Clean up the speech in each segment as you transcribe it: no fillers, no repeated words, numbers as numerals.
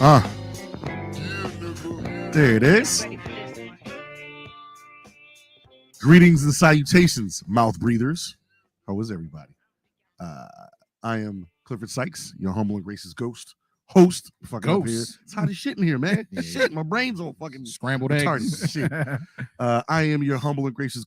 There it is. Greetings and salutations, mouth breathers. How is everybody? I am Clifford Sykes, your humble and gracious host. Fucking up here. It's hot as shit in here, man. Yeah. Shit, my brain's all fucking scrambled eggs. Shit. I am your humble and gracious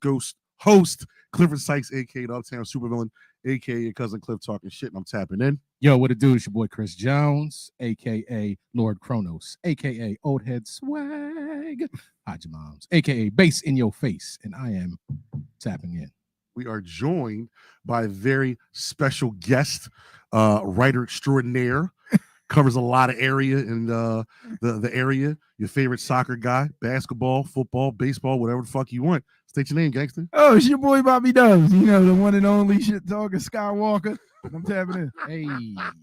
host, Clifford Sykes, aka the Uptown Supervillain, aka your cousin Cliff talking shit, and I'm tapping in. Yo, what it do? It's your boy Chris Jones, aka Lord Kronos, aka Old Head Swag, Haji Moms, aka Bass in Your Face, and I am tapping in. We are joined by a very special guest, writer extraordinaire, covers a lot of area in the area. Your favorite soccer guy, basketball, football, baseball, whatever the fuck you want. State your name, gangster. Oh, it's your boy Bobby Dubs. You know, the one and only shit talking Skywalker. I'm tapping in.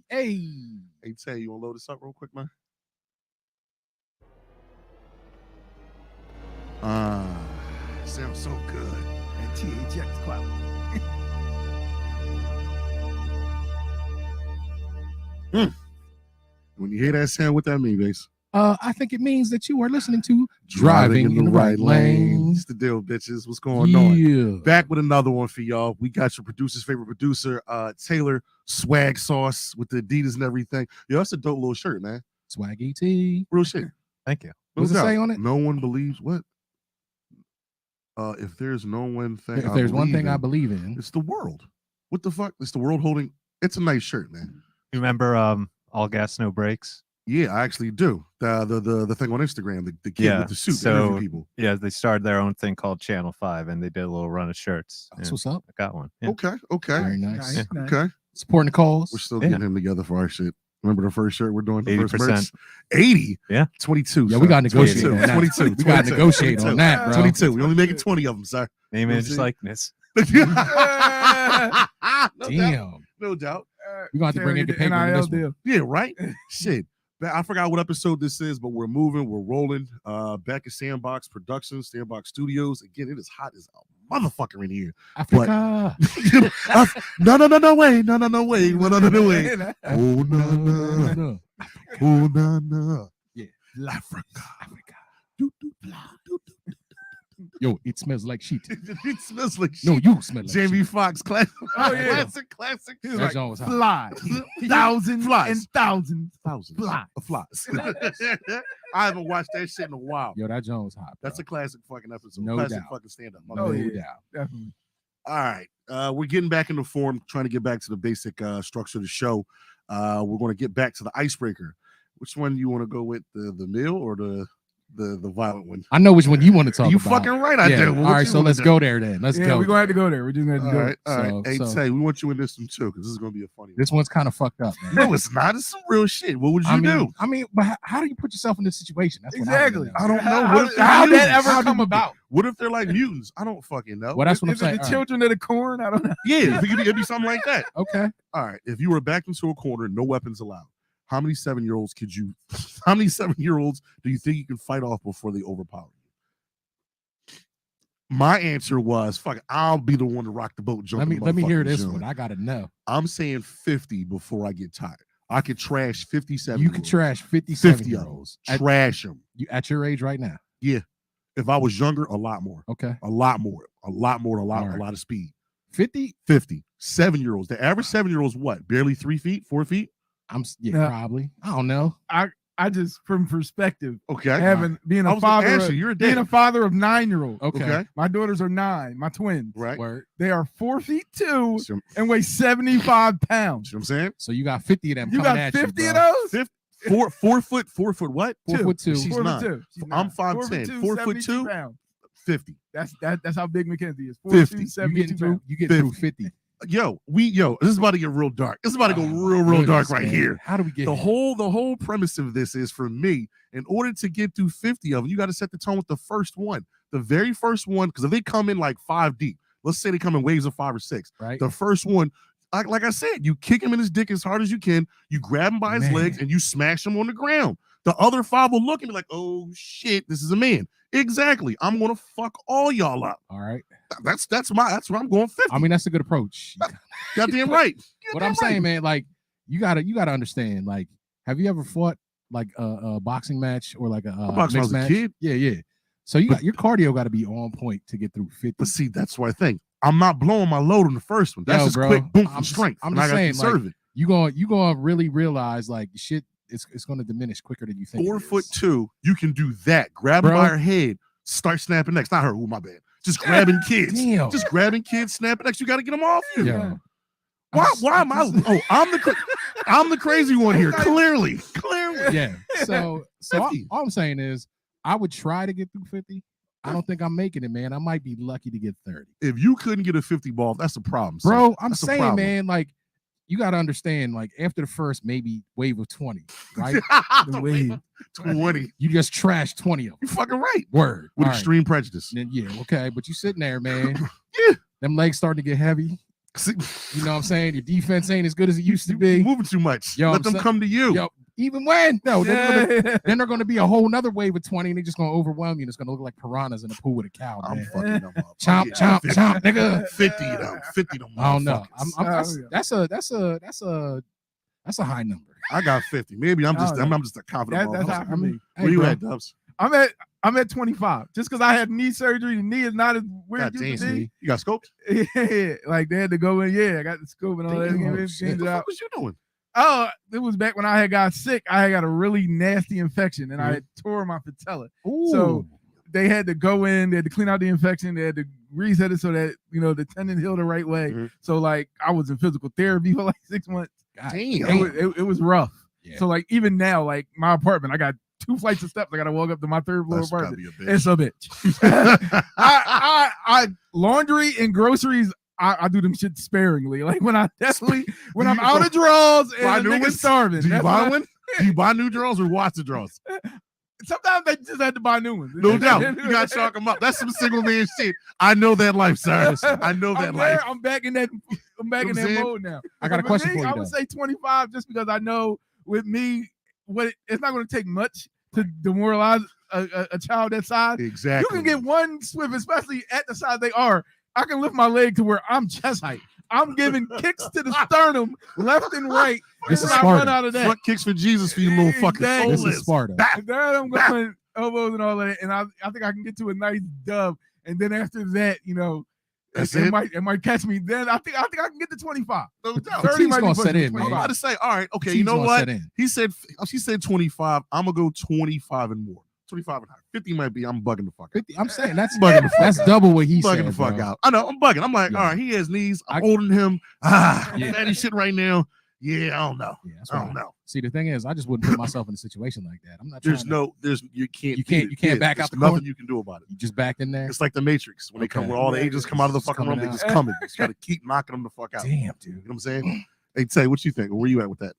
Hey, Tay, you want to load this up real quick, man? Sounds so good. And THX quality. When you hear that sound, what that mean, Bass? I think it means that you are listening to Driving in the Right Lane. It's the deal, bitches. What's going on? Back with another one for y'all. We got your producer's favorite producer, Taylor Swag Sauce with the Adidas and everything. Yo, that's a dope little shirt, man. Swaggy T. Real shit. Thank you. What does it say on it? No one believes what? If there's no one thing, if there's one thing I believe in, it's the world. What the fuck? It's the world holding. It's a nice shirt, man. You remember All Gas No Brakes? Yeah, I actually do. The thing on Instagram, the kid with the suit. So people. Yeah, they started their own thing called Channel 5, and they did a little run of shirts. That's what's up. I got one. Yeah. Okay. Very nice. Yeah. Okay. Supporting the cause. We're still getting him together for our shit. Remember the first shirt we're doing? The 80%. First merch? 80? Yeah. 22. Yeah, we got to negotiate on that. 22. We got to negotiate on that, bro. 22. We only making 20 of them, sir. Name and just likeness. Damn. No doubt. We're going to have to bring in the paper on this one. Yeah, right? Shit. I forgot what episode this is, but we're moving. We're rolling. Back at Sandbox Productions, Sandbox Studios. Again, it is hot as a motherfucker in here. Africa. No way. No way. Oh, no. Oh, no. Yeah. Africa. Yo, it smells like shit. It smells like shit. No, you smell like Jamie shit. Foxx, classic. Oh, yeah. Classic. He was That like, joint was hot. flies. Thousands Flies. and thousands. Flies. I haven't watched that shit in a while. Yo, that joint was hot. That's a classic fucking episode. No classic doubt. fucking stand-up. No yeah. doubt. Definitely. All right. We're getting back into form, trying to get back to the basic structure of the show. We're going to get back to the icebreaker. Which one do you want to go with? The meal or the violent one? I know which one you want to talk You about. fucking right, I do. All right, so let's go there then. Let's go. We're going to have to go there. We're just going to have to All go. right. All right. Hey, So- Tay, we want you in this one too, because this is going to be a funny one. This one's kind of fucked up, man. No, it's not. It's some real shit. What would you do? I mean, but how do you put yourself in this situation? That's Exactly. What I I don't know. How What if they're did that mutants? ever come about? What if they're like mutants? I don't fucking know. Well, that's what I'm Is it saying. the All right. children of the corn? I don't know. Yeah, it'd be something like that. Okay. All right. If you were backed into a corner, no weapons allowed, how many 7-year-olds how many 7-year-olds do you think you can fight off before they overpower you? My answer was, fuck it, I'll be the one to rock the boat. Let me hear this one. I gotta know. I'm saying 50 before I get tired. I could trash 57. You could trash 50 57-year-olds. Trash them. You at your age right now. Yeah. If I was younger, a lot more. Okay. A lot more. A lot right. of speed. 50? 50. 7-year-olds. The average 7-year-old's what? Barely 3 feet, 4 feet? Probably. I don't know. I just, from perspective, Okay. being I a was gonna father, ask you, you're a being dad. a father of 9-year-olds. Okay. My daughters are 9. My twins. Right. Word. They are 4'2" See and weigh 75 pounds. what I'm saying? So you got 50 of them You coming got at 50 you, of bro. those? 4 foot what? 4'2". She's 4'2". 9. I'm 5'10". 4'2". pounds. 50. That's how big Mackenzie is. 50. 4'2", You 72 getting through? pounds. You get through 50. Yo, this is about to get real dark. This is about to go real dark right here. How do we get The here? whole premise of this is, for me, in order to get through 50 of them, you got to set the tone with the first one. The very first one, because if they come in like 5 deep, let's say they come in waves of 5 or 6. Right. The first one, like I said, you kick him in his dick as hard as you can, you grab him by his legs, and you smash him on the ground. The other 5 will look and be like, oh shit, this is a man. Exactly. I'm gonna fuck all y'all up. All right. That's where I'm going 50. I mean, that's a good approach. Goddamn right. What I'm saying, man, like you gotta understand. Like, have you ever fought like a boxing match or like a boxed when I mixed was a match? kid. Yeah. So your cardio got to be on point to get through 50. But see, that's what I think. I'm not blowing my load on the first one. That's Yo, just bro, quick boom I'm from just- strength. I'm and I just gotta saying, conserve it. you gonna really realize like shit. It's gonna diminish quicker than you think. 4'2", you can do that. Grab her Bro. by her head, start snapping necks. Not her. Oh, my bad. Just grabbing kids. Damn. Just grabbing kids, snapping necks. You got to get them off you. Yeah. Why am I? Oh, I'm the crazy one here. Clearly. Yeah. So 50. all I'm saying is I would try to get through 50. I don't think I'm making it, man. I might be lucky to get 30. If you couldn't get a 50 ball, that's a problem, son. Bro, I'm That's a saying, problem. man, like you got to understand, like after the first maybe wave of 20, right? The wave. 20. You just trash 20 of them. You fucking right. Word. With All right. extreme prejudice. Then, yeah, okay. But you sitting there, man. Yeah. Them legs starting to get heavy. See, You know what I'm saying? Your defense ain't as good as it used to you be. moving too much. Yo, Let I'm them saying- come to you. Yo, even when? No, then Yeah. they're going to be a whole nother wave of 20 and they're just going to overwhelm you. And it's going to look like piranhas in a pool with a cow, I'm man. fucking them up. Chomp, Yeah, chomp, 50. chomp, nigga. 50 of them. 50 of them. I don't know. motherfuckers. That's a high number. I got 50. Maybe I'm just Oh, no. I'm just a confident. That's motherfucker. how for me. Hey, Where you bro. at, Dubs? I'm at 25. Just because I had knee surgery, the knee is not as weird God as it used to damn. be. You got scoped? Yeah, like they had to go in. Yeah, I got the scope and all that. Damn, Get shit. it What the out. fuck was you doing? Oh, it was back when I had got sick. I had got a really nasty infection and I had tore my patella. So they had to go in, they had to clean out the infection, they had to reset it so that the tendon healed the right way. Mhm. So like I was in physical therapy for like 6 months. God Damn. It was rough. Yeah. So like even now, like my apartment, I got 2 flights of steps. I gotta walk up to my 3rd floor That's gotta apartment. be a bitch. It's a bitch. I laundry and groceries. I do them shit sparingly. Like when I'm out of drawers Buy and the new nigga's ones? starving. Do you That's buy when one? Do you buy new drawers or watch the drawers? sometimes they just had to buy new ones. No doubt. You gotta chalk them up. That's some single man shit. I know that life, sir. I know that I'm life. there. I'm back in that You know what I'm saying? mode now. I got a But question me, for you, I would though. say 25 just because I know with me, it's not going to take much to demoralize a child that size. Exactly. You can get one swift, especially at the size they are. I can lift my leg to where I'm chest height. I'm giving kicks to the sternum left and right. This is when I Sparta. run out of that. Front kicks for Jesus for you little fucking Exactly. This soulless. is Sparta. And then I'm going elbows and all that, and I think I can get to a nice dub. And then after that, That's it it? might catch me. Then I think I can get to 25. No doubt. 30 team's might be gonna pushing set me, in, man. I'm 25. about to say, all right, okay, you Team's know gonna what? set in. She said 25. I'm gonna go 25 and more. 25 and higher. 50 might be. I'm bugging the fuck out. 50, I'm saying that's Bugging the fuck that's out. double what he Bugging said. the fuck bro. out. I know. I'm bugging. I'm like, Yeah. all right, he has knees. I'm I- holding him. Yeah. Fatty shit right now. Yeah, I don't know. Yeah, that's I what don't know. See, the thing is, I just wouldn't put myself in a situation like that. I'm not. There's trying to- you can't You beat can't- it. you can't back there's out the nothing corner? you can do about it. You just backed in there. It's like the Matrix when they come Okay. where all the agents come out of the It's fucking room, coming they just out. coming. You just gotta keep knocking them the fuck out. Damn, You dude. know what I'm saying? Hey, Tay, what you think? Where you at with that?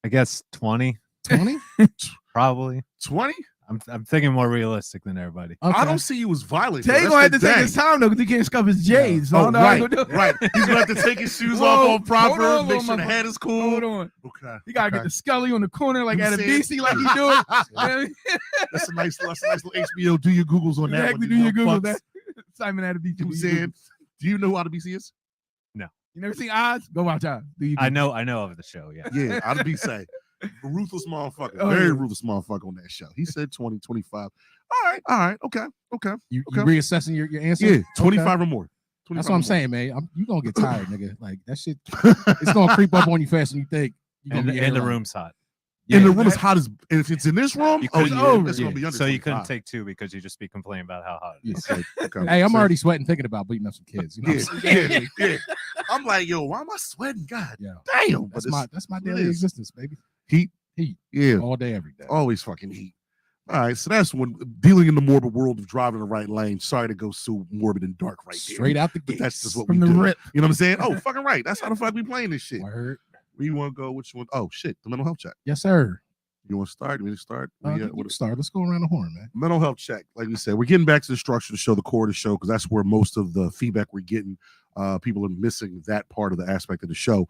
I guess 20, 20? probably. 20? I'm thinking more realistic than everybody. I Okay. don't see you as violent. Tay though. gonna have to That's the take thing. his time though, because he can't scuff his J's. So I Oh, don't know how he right, gonna do it. right. He's gonna have to take his shoes Whoa, off all hold proper, on, make little sure the motherfucker. hat is cool. Hold on. Okay. He gotta get the Scully on the corner like You at a see it? BC like he do it. That's a nice little HBO. Do your Googles on that Exactly, one. do your Google fucks. that. Simon at a BC. You know what I'm saying? Do you know who Out of BC is? You never seen Oz? Go watch Oz. Do you I know of the show. Yeah. Yeah, Out of BC. Ruthless motherfucker. Oh, Very yeah. ruthless motherfucker on that show. He said 20, 25. All right. Okay. You Okay. reassessing your answer? Yeah, Okay. 25 or more. 25 That's what or I'm more. saying, man. You gonna get tired, nigga. Like that shit. It's gonna creep up on you faster than you think. You And, gonna be and the like- room's hot. And Yeah. the room is hot as. And if it's in this room, You oh couldn't- yeah, over. it's Yeah. gonna be under. So you couldn't 25. take 2 because you just be complaining about how hot it Yeah. is. Okay. Hey, I'm So- already sweating thinking about beating up some kids. You know what I'm saying? Yeah. I'm like, yo, why am I sweating? God Yeah. damn. That's But my it daily is. existence, baby. heat. Heat. Yeah. All day, every day. Always fucking heat. All right, so that's when dealing in the morbid world of driving the right lane. Sorry to go so morbid and dark right there. Straight out the But gate. that's just what from we the do. rip. You know what I'm saying? Oh, fucking right. That's how the fuck we playing this shit. Word. Where you want to go? Which one? Oh shit, the mental health check. Yes, sir. You want to start? You want to start? You can start. Let's go around the horn, man. Mental health check. Like we said, we're getting back to the structure of the show, the core of the show, because that's where most of the feedback we're getting. People are missing that part of the aspect of the show.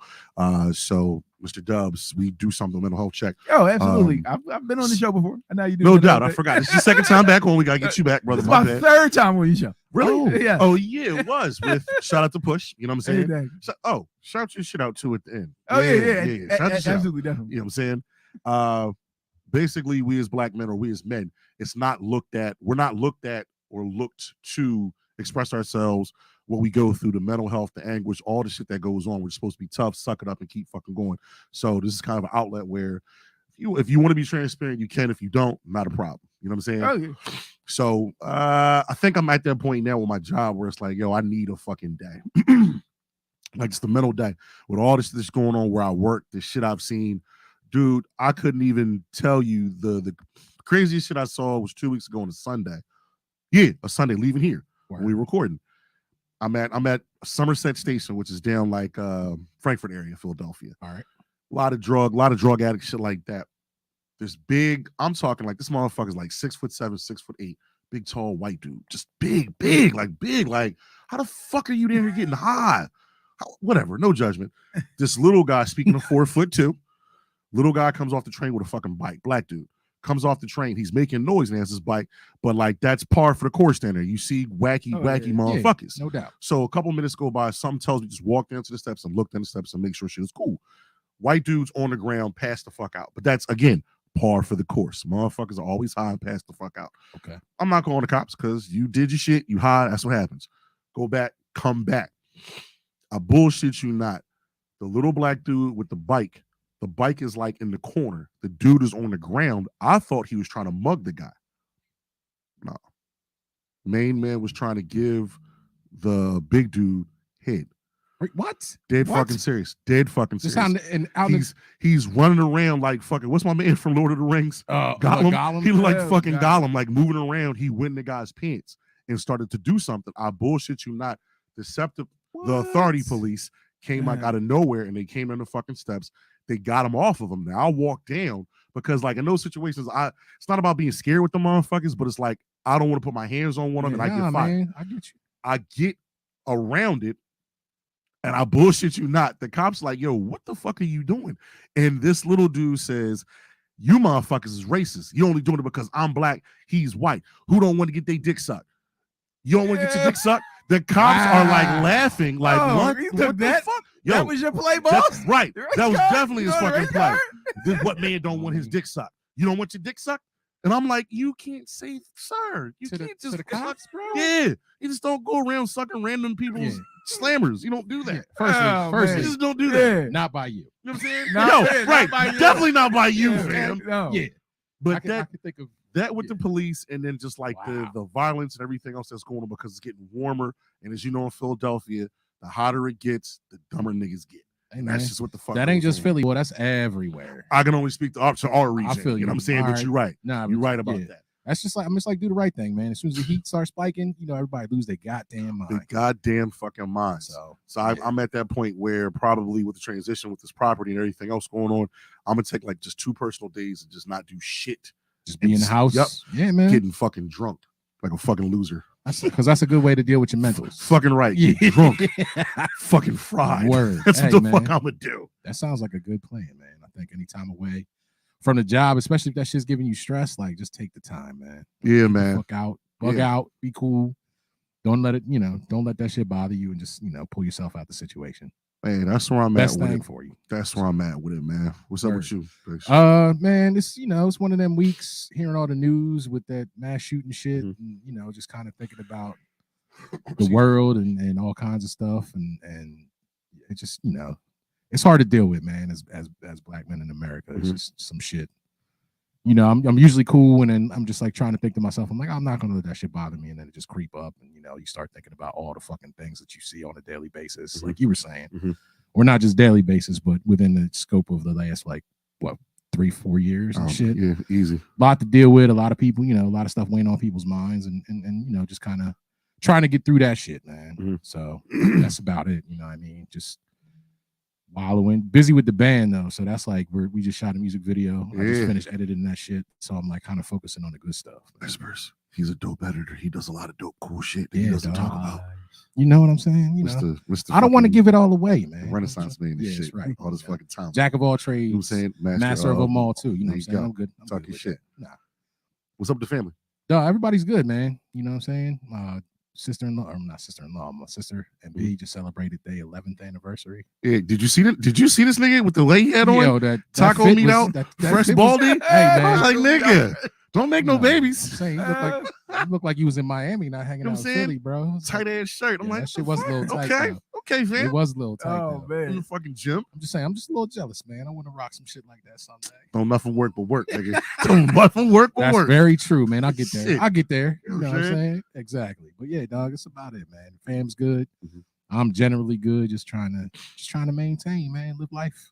So, Mr. Dubs, we do something mental health check. Oh, absolutely. I've been on the show before. I know you do. No mental doubt. I health. forgot. It's the second time back on. We gotta get you back, brother. It's My my bad. third time on your show. Really? Yeah. Oh yeah, it was with shout out to Push. You know what I'm saying? Exactly. Shout your shit out too at the end. Oh yeah. Shout your shit out. Absolutely, definitely. You know what I'm saying? basically we as black men or we as men, it's not looked at. We're not looked at or looked to express ourselves, what we go through, the mental health, the anguish, all the shit that goes on. We're supposed to be tough, suck it up, and keep fucking going. So this is kind of an outlet where if you want to be transparent, you can. If you don't, not a problem. You know what I'm saying? Oh, yeah. So I think I'm at that point now with my job where it's like, yo, I need a fucking day. Like it's the mental day with all this going on where I work, the shit I've seen. Dude, I couldn't even tell you the craziest shit I saw was 2 weeks ago on a Sunday. Yeah, a Sunday leaving here when we were recording. I'm at Somerset Station, which is down like Frankfurt area, Philadelphia. All right. A lot of drug addicts, shit like that. This big, I'm talking like this motherfucker's like 6'7", 6'8", big tall white dude. Just big, like how the fuck are you there getting high? Whatever, no judgment. This little guy, speaking of 4'2", little guy comes off the train with a fucking bike. Black dude comes off the train. He's making noise and has his bike, but like that's par for the course down there. You see wacky motherfuckers. No doubt. So a couple minutes go by. Something tells me just walk down to the steps and look down the steps and make sure shit is cool. White dudes on the ground, pass the fuck out. But that's again par for the course. Motherfuckers are always high and pass the fuck out. Okay. I'm not calling the cops because you did your shit. You high. That's what happens. Go back. Come back. I bullshit you not. The little black dude with the bike is like in the corner. The dude is on the ground. I thought he was trying to mug the guy. No. Main man was trying to give the big dude head. Wait, what? Dead fucking serious. Dead fucking serious. He's running around like fucking, what's my man from Lord of the Rings? Gollum? He like fucking Gollum, like moving around. He went in the guy's pants and started to do something. I bullshit you not. The authority police came like out of nowhere and they came down the fucking steps. They got him off of him. Now I walk down because like in those situations, it's not about being scared with the motherfuckers, but it's like I don't want to put my hands on one of them and I get fired. Man, I get you. I get around it and I bullshit you not. The cop's like, yo, what the fuck are you doing? And this little dude says, you motherfuckers is racist. You only doing it because I'm black, he's white. Who don't want to get their dick sucked? You don't want to get your dick sucked? The cops are like laughing, like, what the fuck? Yo, that was your play, boss? Right. That was definitely his fucking play. What man don't want his dick sucked? You don't want your dick sucked? And I'm like, you can't say, sir. You can't just the cops, bro. Yeah. You just don't go around sucking random people's slammers. You don't do that. Firstly, you just don't do that. Not by you. You know what I'm saying? Right. Definitely not by you, fam. No. Yeah. But I can think of that with the police and then just like the violence and everything else that's going on because it's getting warmer. And as you know, in Philadelphia, the hotter it gets, the dumber niggas get. And that's just what the fuck. That ain't just Philly, boy. That's everywhere. I can only speak to our region. I feel you know what I'm saying? But you're right. Nah, you're right about that. That's just like, I'm just like, do the right thing, man. As soon as the heat starts spiking, you know, everybody lose their goddamn mind. The goddamn fucking minds. So I'm at that point where probably with the transition with this property and everything else going on, I'm gonna take like just 2 personal days and just not do shit. Just be in the house. Yep. Yeah, man. Getting fucking drunk like a fucking loser. Because that's a good way to deal with your mentals. Fucking right. Yeah. Drunk. Fucking fried. Word. That's what the fuck I'm gonna do. That sounds like a good plan, man. I think any time away from the job, especially if that shit's giving you stress, like just take the time, man. Yeah, man. Fuck out, bug out, be cool. Don't let it, don't let that shit bother you and just, pull yourself out the situation. Man, that's where I'm Best at with thing it. For you. That's where I'm at with it, man. What's up with you? Man, it's it's one of them weeks hearing all the news with that mass shooting shit, and just kind of thinking about the world and all kinds of stuff, and it just it's hard to deal with, man, as black men in America. It's just some shit. I'm usually cool, and then I'm just like trying to think to myself, I'm like, I'm not gonna let that shit bother me, and then it just creep up, and you start thinking about all the fucking things that you see on a daily basis, like you were saying, or not just daily basis, but within the scope of the last 3-4 years and shit. Yeah, easy. A lot to deal with, a lot of people, a lot of stuff weighing on people's minds, and just kind of trying to get through that shit, man. So that's about it. You know what I mean? Just wallowing, busy with the band though, so that's like we just shot a music video. I just finished editing that shit, so I'm like kind of focusing on the good stuff. Whispers, he's a dope editor. He does a lot of dope, cool shit that he doesn't talk about. You know what I'm saying? Mr. I don't want to give it all away, man. Renaissance man, this shit, right? All this fucking time. Jack of all trades. You know what I'm saying? Master of them all too. You know what I'm saying? I'm good. Talk your shit. Nah. What's up with the family? No, everybody's good, man. You know what I'm saying? sister-in-law, or not sister-in-law, my sister and B just celebrated their 11th anniversary. Yeah, did you see that? Did you see this nigga with the leg head on? Yo, that Taco fit meat was- out, that fresh fit was- baldy. Hey, man. I was like, nigga, don't make no I'm babies. saying you look like you was in Miami, not hanging You know out what in I'm saying? Philly, bro. It was Tight ass shirt. I'm yeah, like, that shit was a little tight. okay, though. okay, It fam. was a little tight. Oh though. In the man. fucking gym. I'm just saying, I'm just a little jealous, man. I want to rock some shit like that someday. Don't nothing work but work, nigga. Don't nothing work but That's work. very true, man. I'll get there. Shit. I'll get there. You You know know what what I'm I'm saying? Exactly. But yeah, dog, it's about it, man. Fam's good. Mhm. I'm generally good. Just trying to maintain, man. Live life.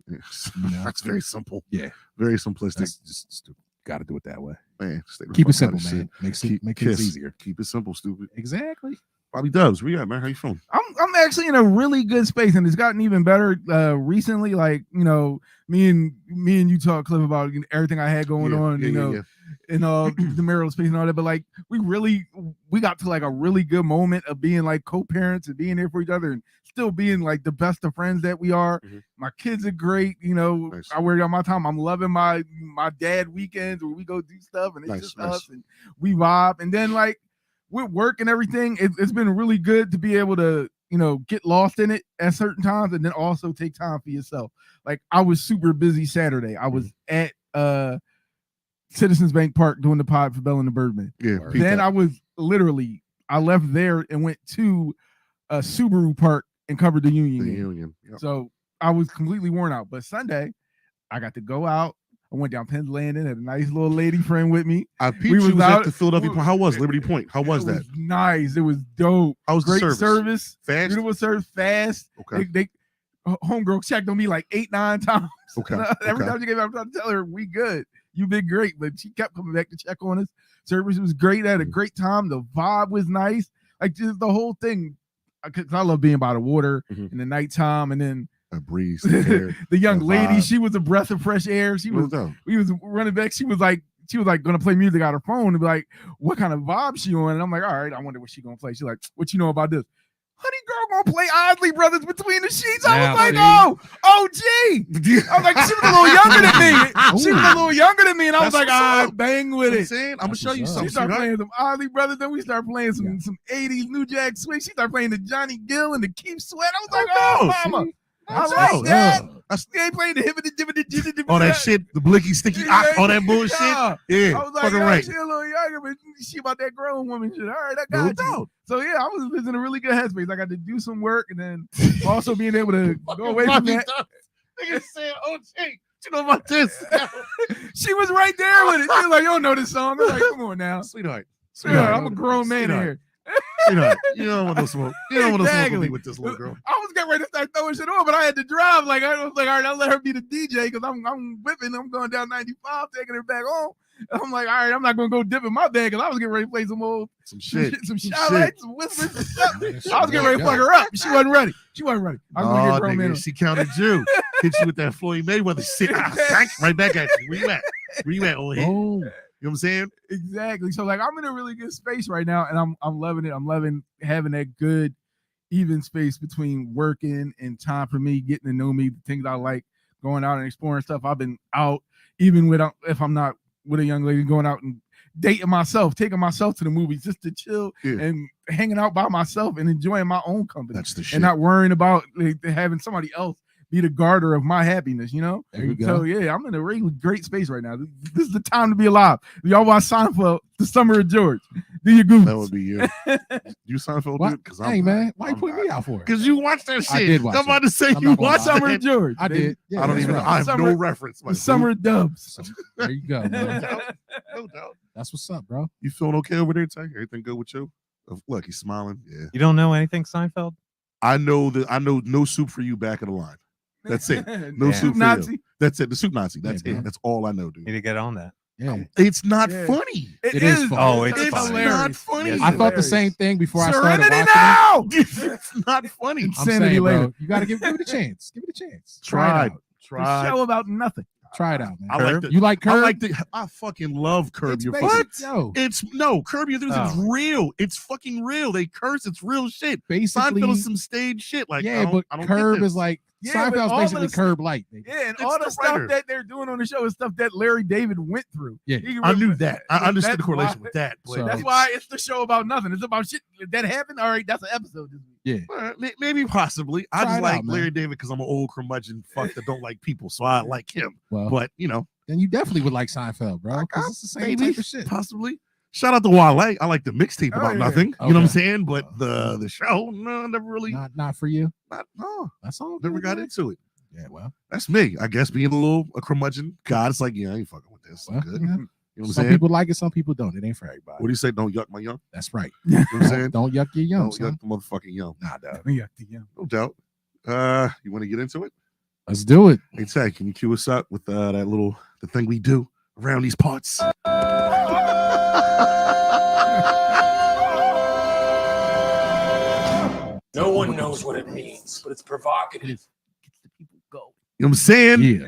Yes. You know? That's very simple. Yeah. Very simplistic. That's just got to do it that way. Man, stay the Keep it fuck out simple, of shit. man. Make Kiss. things easier. Keep it simple, stupid. Exactly. Bobby Dubs, where you at, man? How you feeling? I'm actually in a really good space, and it's gotten even better recently. Like, you know, me and you talk, Cliff, about everything I had going on, you know, in the marital space and all that. But like, we got to like a really good moment of being like co-parents and being there for each other and still being like the best of friends that we are. Mhm. My kids are great, you know. Nice. I work out my time. I'm loving my dad weekends where we go do stuff and it's Nice, just nice. us and we vibe. And then like with work and everything, it's been really good to be able to, you know, get lost in it at certain times and then also take time for yourself. Like, I was super busy Saturday. I was at Citizens Bank Park doing the pod for Bell and the Birdman. Yeah. Word. peep Then that. I left there and went to Subaru Park and covered the Union The game. union. Yep. So I was completely worn out. But Sunday, I got to go out. I went down Penn's Landing, had a nice little lady friend with me. I peeped we you was was out- at the Philadelphia we- Point. How was Liberty Point? How was It that? nice. It was dope. How was the Great service. Fast? Beautiful service. Fast. Okay. They homegirl checked on me like 8-9 times. Okay. Every Okay. time she came out, I'm trying to tell her we good. You've been great, but she kept coming back to check on us. Service was great. I had a great time. The vibe was nice. Like, just the whole thing. Cause I love being by the water Mhm. in the nighttime, and then A breeze. The air. the young the lady, vibe. she was a breath of fresh air. She was No doubt. we was running back. She was like gonna play music out her phone and be like, what kind of vibe she on? And I'm like, all right, I wonder what she gonna play. She's like, what you know about this? Honey girl gonna play Oddly Brothers Between the Sheets. I Now, was like, see? oh, OG. I was like, she was a little younger than me. She was a little younger than me, and I was That's like, what's all up. right, bang with I'm it. saying, I'm gonna That's show you what's up. something. She started sweetheart. playing some Oddly Brothers, then we started playing some 80s New Jack Swing. She started playing the Johnny Gill and the Keith Sweat. I was like, oh, mama. See? I That's like what's that. up. They ain't playing the hip All that shit, the blicky, sticky, all that bullshit. Yeah. Yeah, I was like, fucking yeah, right. she a little younger, but she about that grown woman shit. All right, I No got you. doubt. So yeah, I was in a really good headspace. I got to do some work and then also being able to go away from that. Nigga said, "Oh, Jay, you know about this, She was right there with it. She was like, you don't know this song. I'm like, come on now. sweetheart? Yeah, I'm a grown man Sweetheart. here. Sweetheart, you don't want no smoke. You don't want no smoke with Exactly. me with this little girl. I was getting ready to start throwing shit on, but I had to drive. Like, I was like, all right, I'll let her be the DJ because I'm whipping. I'm going down 95, taking her back home. I'm like, all right, I'm not going to go dip in my bag because I was getting ready to play some old Some shit. some shit. shout-outs, some whispers, and stuff. I was getting ready to fuck her up. She wasn't ready. I was going to Oh, get grown man. nigga, she counted you. Hit you with that Floyd Mayweather shit. Right back at you. Where you at? Where you at, old head? Oh, You know what I'm saying? Exactly. So like I'm in a really good space right now, and I'm loving it. I'm loving having that good, even space between working and time for me, getting to know me, the things I like, going out and exploring stuff. I've been out, even without if I'm not with a young lady, going out and dating myself, taking myself to the movies just to chill and hanging out by myself and enjoying my own company. That's the shit. And not worrying about like, having somebody else be the garter of my happiness, you know? there you go. So yeah, I'm in a really great space right now. This is the time to be alive. Y'all watch Seinfeld, The Summer of George. Do your goose. That would be you. You Seinfeld, What? dude? Because Hey man, why you putting me out for it? Because you watched that shit. I did watch I'm about to say I'm you not gonna watched lie. Summer that. of George. I baby. did. Yeah, I don't that's even know. right. I have no Summer- reference. The Summer of Dubs. So, there you go, No man. doubt. No doubt. That's what's up, bro. You feeling okay over there, Ty? Everything good with you? Look, he's smiling. Yeah. You don't know anything, Seinfeld? I know no soup for you back of the line. That's it. No Yeah. soup for Nazi. you. That's it. The soup Nazi. That's Yeah, it. bro. That's all I know, dude. Need to get on that. Yeah. It's not Yeah. funny. It is funny. Oh, it's It's funny. not funny. Yes, I it thought the Hilarious. same thing before I started Serenity watching now. It's not funny. it. I'm Insanity saying, later. bro, you got to give it a chance. Give it a chance. Try it Tried. out. A Tried. show about nothing. Try it out, man. I like the. You like Curb? I fucking love Curb It's Your basic, Fucking. yo. It's Curb Your Enthusiasm. It's real. It's fucking real. They curse. It's real shit. Basically, Seinfeld is some stage shit. Like yeah, but I don't Curb get this. is like Yeah, but Seinfeld's all basically of the- Curb light. Baby. Yeah, and It's all the the stuff writer. that they're doing on the show is stuff that Larry David went through. Yeah. I knew that. I understood the That's correlation why- with that. But So- That's why it's the show about nothing. It's about shit that happened. All right, that's an episode this week. Maybe possibly. I Try just it like out, man. Larry David because I'm an old curmudgeon fuck that don't like people, so I like him. Well, But then you definitely would like Seinfeld, bro. Because it's the same maybe type of shit. possibly. Shout out to Wale. I like the mixtape Oh, about yeah. nothing. You know what I'm Okay. saying? But the show, no, never really. Not for you. No, That's all. never good, got man. into it. Yeah, well, That's me. I guess being a curmudgeon. God, it's like, yeah, I ain't fucking with this. I'm well, good. yeah. You know what I'm Some saying? people like it, some people don't. It ain't for everybody. What do you say? Don't yuck my young. That's right. You know what I'm saying? Don't yuck your young, Don't son. yuck the motherfucking young. Nah, dog. Yeah. No doubt. You want to get into it? Let's do it. Hey, Tay, can you cue us up with the thing we do around these parts? No one knows what it means, but it's provocative. Gets the people go. You know what I'm saying? Yeah.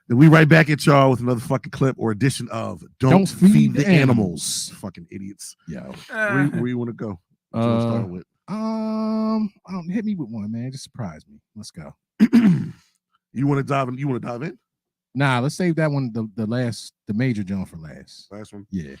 Then we right back at y'all with another fucking clip or edition of Don't Feed the Animals. Fucking idiots. Yo. Where you want to go? What you wanna start with? I don't hit me with one, man. Just surprise me. Let's go. You want to dive in? You want to dive in? Nah, let's save that one, the major jump for last. Last one. Yeah.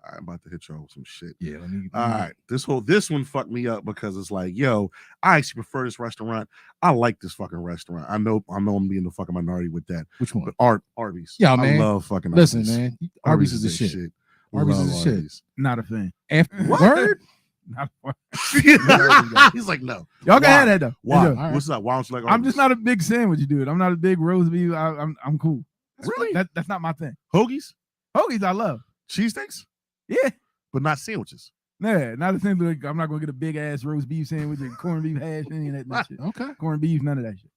All right, I'm about to hit y'all with some shit. Yeah. Let me, All right, this one fucked me up because it's like, yo, I actually prefer this restaurant. I like this fucking restaurant. I know I'm being the fucking minority with that. Which one? But Arby's. Yeah, I man. love fucking Listen, Arby's. man. Arby's is the shit. Arby's Love is the shit. Arby's. Not a fan. Word? Not a fan. He's like, no. Y'all can Why? have that though. Why? Enjoy. All right. What's up? Why don't you like I'm Arby's? just not a big sandwich dude. I'm not a big roast beef. I'm cool. Really? That's not my thing. Hoagies, Hoagies I love. cheesesteaks, Yeah. but not sandwiches. Nah, not a thing. Like, I'm not gonna get a big ass roast beef sandwich and corned beef hash, any of that shit. Okay. Corned beef, none of that shit.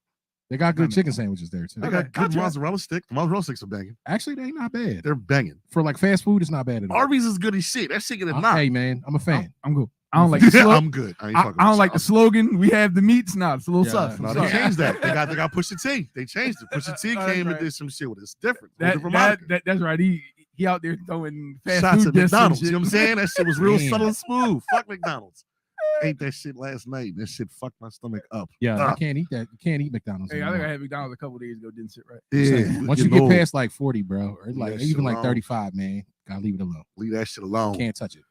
They got good chicken sandwiches there too. They Okay, got good gotcha. mozzarella stick. The mozzarella sticks are banging. Actually, they ain't not bad. They're banging. For like fast food, it's not bad at all. Arby's is good as shit. That shit get a knock. Hey man, I'm a fan. I'm cool. I don't like the slogan. I'm good. I, ain't I fucking don't with like the y'all. slogan. We have the meats. Nah, it's a little Yeah, sus. I'm No, sorry. they changed that. They got Pusha T. They changed it. Pusha T Oh, that's came and right. did some shit with it. It's different. That's right. He out there throwing fast Shots food at discs and McDonald's. You shit. know what I'm saying? That shit was real Man. subtle and smooth. Fuck McDonald's. Ate that shit last night. That shit fucked my stomach up. Yeah, I Ah. can't eat that. You can't eat McDonald's. Hey, I think I anymore. had McDonald's a couple days ago. Didn't sit right. Yeah. Once you getting get old. past like 40, bro, or like that even shit like alone. 35, man, gotta leave it alone. Leave that shit alone. Can't touch it.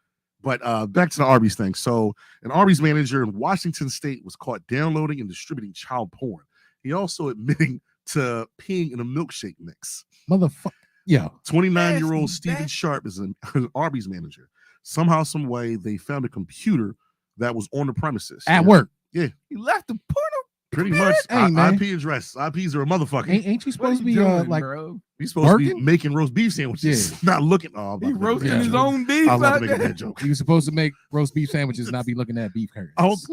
But back to the Arby's thing. So, an Arby's manager in Washington State was caught downloading and distributing child porn. He also admitting to peeing in a milkshake mix. Motherfucker. Yeah. 29-year-old Nasty Stephen bastard. Sharp is an Arby's manager. Somehow, some way, they found a computer that was on the premises. At work. He left the porno. Pretty much. Hey, man. IP address. IPs are a motherfucker. Ain't you What supposed to he be doing, like bro? He's supposed to be working? making roast beef sandwiches. Yeah. Not looking. Oh, I'm He about to make a roasting bad his joke. own beef. I was about out to make a there. bad joke. he was supposed to make roast beef sandwiches and not be looking at beef curtains?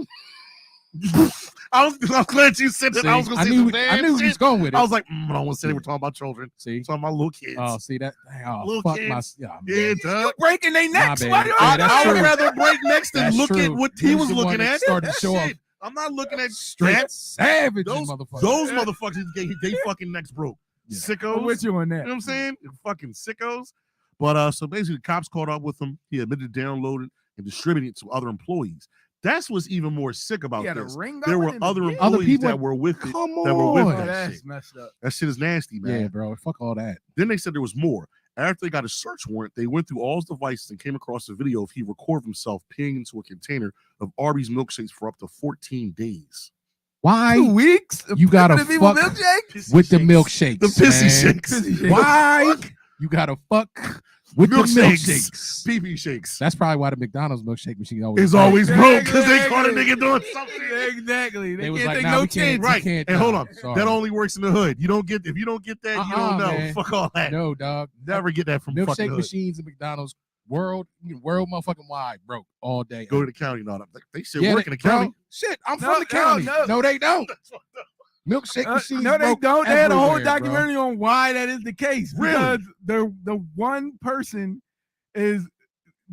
I'm glad you said that. See, I was going to say I some knew bad he was shit. going with it. I was like, I don't want to say they were talking about children. See? Talking about little kids. Oh, see that? Oh, Little fuck kids. my. Yeah, Yeah, man. Doug. Breaking their necks. bad. Why do Yeah, I that's I true. would rather break next than That's look at true. what He he was was the one looking that at. started to That show off. shit. I'm not looking at Straight that. savage, Those motherfucker. motherfuckers, they fucking necks broke. Yeah. Sickos. I'm with you on You that. know what I'm saying? Fucking sickos. But so basically, the cops caught up with him. He admitted to downloading and distributing it to other employees. That's what's even more sick about He had a this. ring There going were in the other beef? employees Other people- that were with it. Come that were with on. Oh, that that's shit. messed up. That shit is nasty, man. Yeah, bro. Fuck all that. Then they said there was more. After they got a search warrant, they went through all his devices and came across a video of he recorded himself peeing into a container of Arby's milkshakes for up to 14 days. Why 2 weeks. You gotta Flipping people fuck milkshakes? with the Pissy milkshakes? The pissy man. shakes. Pissy shakes. Why you gotta fuck with the Milkshakes. milkshakes? Pee-pee shakes. That's probably why the McDonald's milkshake machine always It's broke. always broke because they Exactly. caught a nigga doing something. Exactly. They They was can't like, take nah, no we can't, chance. we Right. can't. And hold nah, on. sorry. That only works in the hood. You don't get if you don't get that, you don't know. man. Fuck all that. No, dog. Never get that from fucking Milkshake hood. machines at McDonald's world motherfucking wide broke all day. Go to the county, not up. They should Yeah, work in the bro, county. Shit, I'm No, from the county. no. No, they don't. Milkshake machines. No, they broke don't. They had a whole everywhere, bro. documentary on why that is the case. Really? Because the one person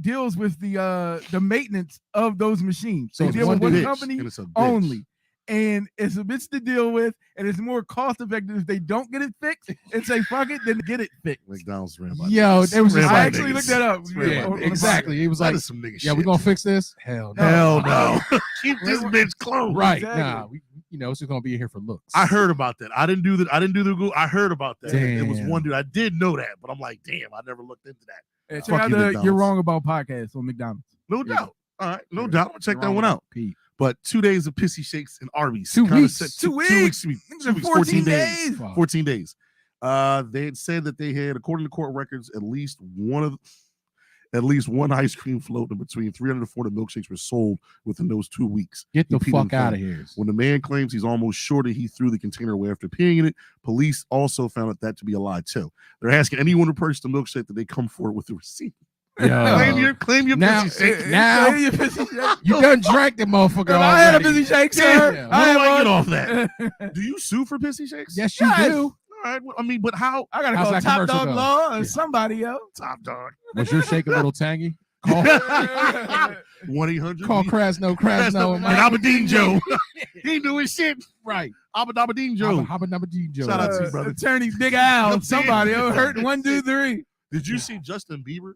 deals with the maintenance of those machines. So They it's deal one with one bitch, company and it's a bitch. only. and it's a bitch to deal with, and it's more cost effective if they don't get it fixed and say fuck it, then get it fixed. McDonald's ran by Yo, niggas. there was just Ran by I actually niggas. looked that up. Ran Yeah, by on the niggas. exactly. He was That like, is some nigga yeah, shit. we gonna fix this. Hell no. Hell no. Keep this bitch closed. Right. Exactly. Nah, it's just gonna be here for looks. I heard about that. I didn't do the Google. I heard about that. It was Damn. one dude. I did know that, but I'm like, damn, I never looked into that. Yeah, check Fuck out you, the McDonald's. You're Wrong About podcast on McDonald's. No Yeah. doubt. All right, no Yeah. doubt. I'm gonna check You're that wrong one about out. Pete. But 2 days of pissy shakes and Arby's. 2 Kinda weeks. set- 2 2 weeks. weeks. 2 Niggas in weeks. 14 days. Fuck. 14 days. They had said that they had, according to court records, at least one ice cream float and between 300 to 400 milkshakes were sold within those 2 weeks. Get the He peed in fuck the out thing. of here. When the man claims he's almost sure that he threw the container away after peeing in it, police also found that to be a lie too. They're asking anyone to purchase the milkshake that they come forward with the receipt. Yo. Claim your Now- pissy shake. now- Yeah, pissy shake. You done drank the motherfucker Well, I had a already. pissy shake, Yeah. sir. Yeah. I How do I had get one. off that? Do you sue for pissy shakes? Yes, you Yes. do. All right. Well, I mean, but how? I gotta How's call that Top commercial Dog go? Law or Yeah. somebody else. Top dog. Was your shake a little tangy? Call 1-800. call Krasno And Aberdeen Joe. He knew his shit. Right. Aberdeen Joe. Aberdeen Joe. Shout out to you, brother. Attorney Big Al. I'm saying. Somebody hurt 1, 2, 3. Did you see Justin Bieber?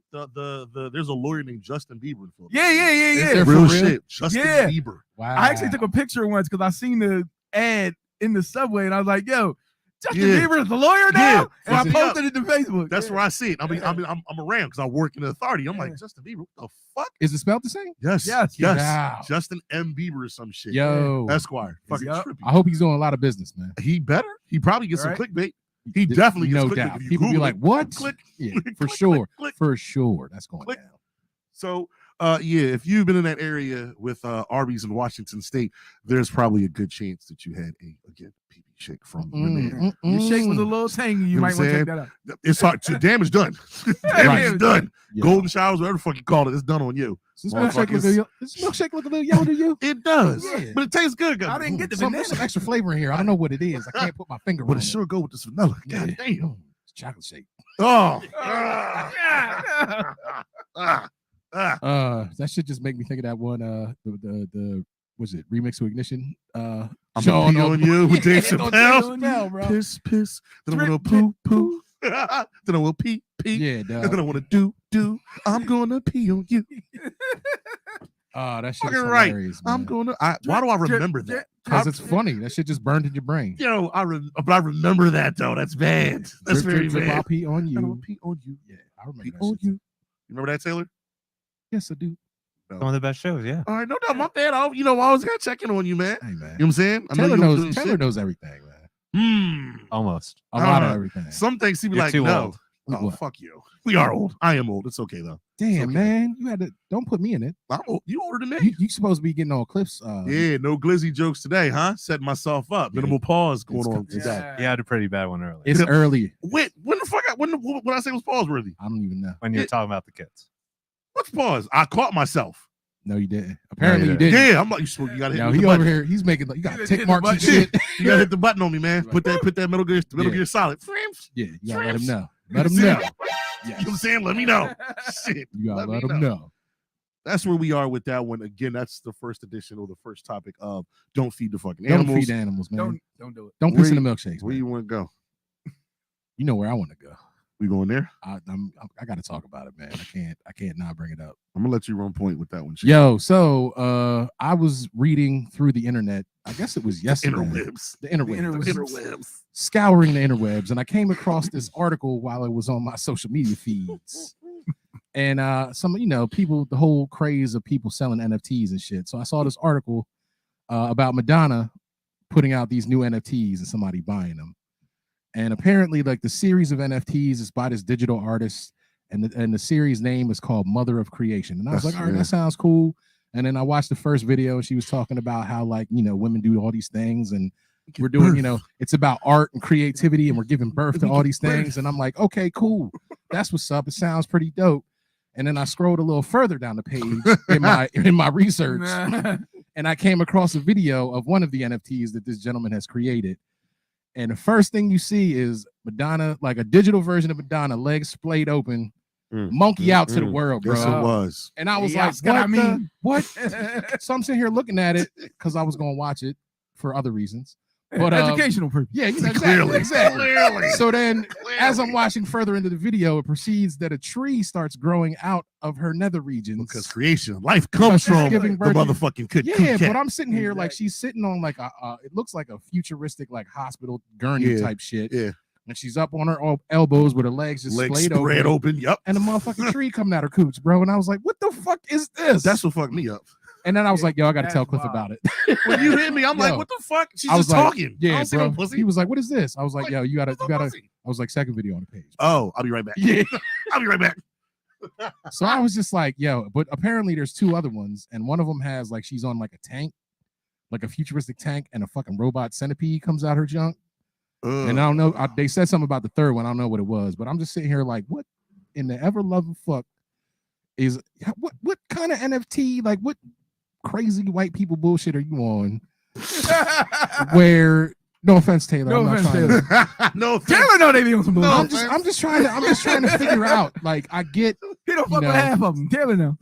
There's a lawyer named Justin Bieber in Philadelphia. Yeah. Is Yeah. there for Real real? shit. Justin Yeah. Bieber. Wow. I actually took a picture once because I seen the ad in the subway and I was like, yo, Justin Yeah. Bieber is the lawyer now? Yeah. And I Yeah. posted it to Facebook. That's Yeah. where I see it. I'm around because I work in the authority. I'm like, Justin Bieber, what the fuck? Is it spelled the same? Yes. Yes. Wow. Justin M. Bieber or some shit. Yo. Esquire. Fucking Yup. trippy. I hope he's doing a lot of business, man. He better. He probably gets Right. some clickbait. He definitely gets no clickbait. doubt. If you People be Google like, it, "What?" Click. Yeah, Click, for click, sure. click. For sure. That's going Click. down. So, yeah, if you've been in that area with Arby's in Washington State, there's probably a good chance that you had a PB shake from your man. Your shake was a little tangy. You You know might what want to I'm check that out. It's hard. Damage done. Right. Damage is done. Yeah. Golden showers, whatever the fuck you call it, it's done on you. Does this milkshake look a little yellow to you? It does, Yeah. but it tastes good. I didn't get the There's banana. some extra flavor in here. I don't know what it is. I can't put my finger But on it it. sure go with this vanilla. God damn. It's chocolate shake. Oh. That should just make me think of that one. The was it remix to Ignition? I'm Sean gonna pee on you with Dave Yeah, on Chappelle. Dave Chappelle, bro. Piss. Then I'm Drip, gonna poo. Then I will pee. Yeah, And then I dog. want to do. I'm gonna pee on you. That shit Fucking is right. hilarious, I'm gonna. Why do I remember that? because it's funny. That shit just burned in your brain. Yo, but I remember that though. That's bad. That's Drip, very drip, drip, bad. I'll pee on And I will you. pee on you. Yeah, I remember Pee that on shit. you. You remember that, Taylor? Yes, I do. Some of the best shows, yeah. All right, no doubt. My bad. I always gotta check in on you, man. Hey, man. You know what I'm saying? I know Taylor you don't knows. do Taylor shit. knows everything, man. Almost. A lot of Uh, everything. Some things he be You're like, too no. old. Oh, What? fuck you. We are old. I am old. It's okay though. Damn, okay. man, you had to. Don't put me in it. I'm old. You older than me. You supposed to be getting on clips. Yeah, no glizzy jokes today, huh? Setting myself up. Yeah. Minimal pause going It's on co- today. You had a pretty bad one earlier. It's early. When the fuck? When I say was pause worthy? I don't even know. When you were Yeah. talking about the kids. What's pause? I caught myself. No, you didn't. Apparently, you you didn't. Yeah, I'm like, you gotta hit Now me with he the over button. here. He's making. You got Hit tick the marks and button. shit. You gotta hit the button on me, man. Right. Put that middle gear solid. Yeah, you gotta let him Shrimps. know. Let him See? know. You know Yes. what I'm saying? Let me know. Shit. You gotta let me him know. That's where we are with that one. Again, that's the first edition or the first topic of Don't Feed the Fucking Don't Animals. feed animals, man. Don't do it. Don't Where piss in you- the milkshakes. Where Man. you want to go? You know where I want to go. We going there? I got to talk about it, man. I can't not bring it up. I'm gonna let you run point with that one. Chief. Yo, so I was reading through the internet. I guess it was yesterday. Interwebs. The interwebs. Interwebs. Scouring the interwebs, and I came across this article while it was on my social media feeds. And some, people, the whole craze of people selling NFTs and shit. So I saw this article about Madonna putting out these new NFTs and somebody buying them. And apparently, like, the series of NFTs is by this digital artist, and the series name is called Mother of Creation. And I was That's- like, all right, yeah. that sounds cool. And then I watched the first video, and she was talking about how, like, women do all these things, and we're doing, it's about art and creativity, and we're giving birth to all these things. And I'm like, okay, cool. That's what's up. It sounds pretty dope. And then I scrolled a little further down the page in my research, and I came across a video of one of the NFTs that this gentleman has created. And the first thing you see is Madonna, like a digital version of Madonna, legs splayed open, monkey out to the world, bro. Yes, it was. And I was Yeah, like, Scott, what? I mean- What? So I'm sitting here looking at it because I was gonna watch it for other reasons. But educational purpose. Yeah, you know, Clearly. exactly. So then, as I'm watching further into the video, it proceeds that a tree starts growing out of her nether regions. Because creation, life comes she's from giving the birth to- motherfucking coot Yeah, cat. but I'm sitting here like she's sitting on like it looks like a futuristic like hospital gurney type shit. Yeah. And she's up on her elbows with her legs just Legs splayed spread open. Yep. and a motherfucking tree coming out her cooch, bro. And I was like, what the fuck is this? That's what fucked me up. And then I was like, yo, I got to That's tell Cliff wild. about it. When you hit me, I'm like, Yo. what the fuck? She's I was just like, talking. I Yeah, don't see no bro. pussy. He was like, what is this? I was like, Like, yo, you gotta. I pussy. was like, second video on the page. Oh, I'll be right back. Yeah. I'll be right back. So I was just like, yo, but apparently there's two other ones, and one of them has like she's on like a tank, like a futuristic tank, and a fucking robot centipede comes out her junk. And I don't know. They said something about the third one. I don't know what it was, but I'm just sitting here like, what in the ever loving fuck is what kind of NFT? Like, what crazy white people bullshit are you on? Where no offense, Taylor. No I'm not offense, trying to- Taylor. No, Taylor know they be on some bullshit. I'm just trying to figure out. Like, I get. He don't you fuck know. with half of them. Taylor know.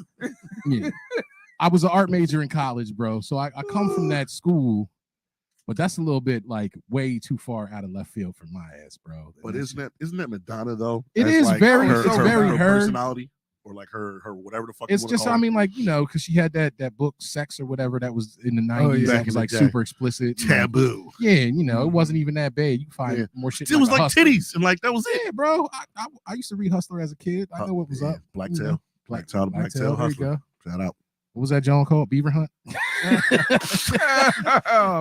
Yeah. I was an art major in college, bro. So I come from that school, but that's a little bit like way too far out of left field for my ass, bro. But isn't that Madonna though? It As, is like, very- her, it's her, very her her. personality, or like her whatever the fuck. It's you wanna just, call I it. mean, like, you know, because she had that book Sex or whatever that was in the 90s. Oh, yeah. That Back was in like the day. super explicit. and, like, taboo. yeah, and, you know, it wasn't even that bad. You can find Yeah. more shit. It was like Hustler. titties, and like that was it. Yeah, bro. I used to read Hustler as a kid. I know what was Yeah, up. Black You Tail. know, Black Tail. Black Tail, Tail there you Hustler. go. Shout out. What was that John called? Beaver Hunt? Oh,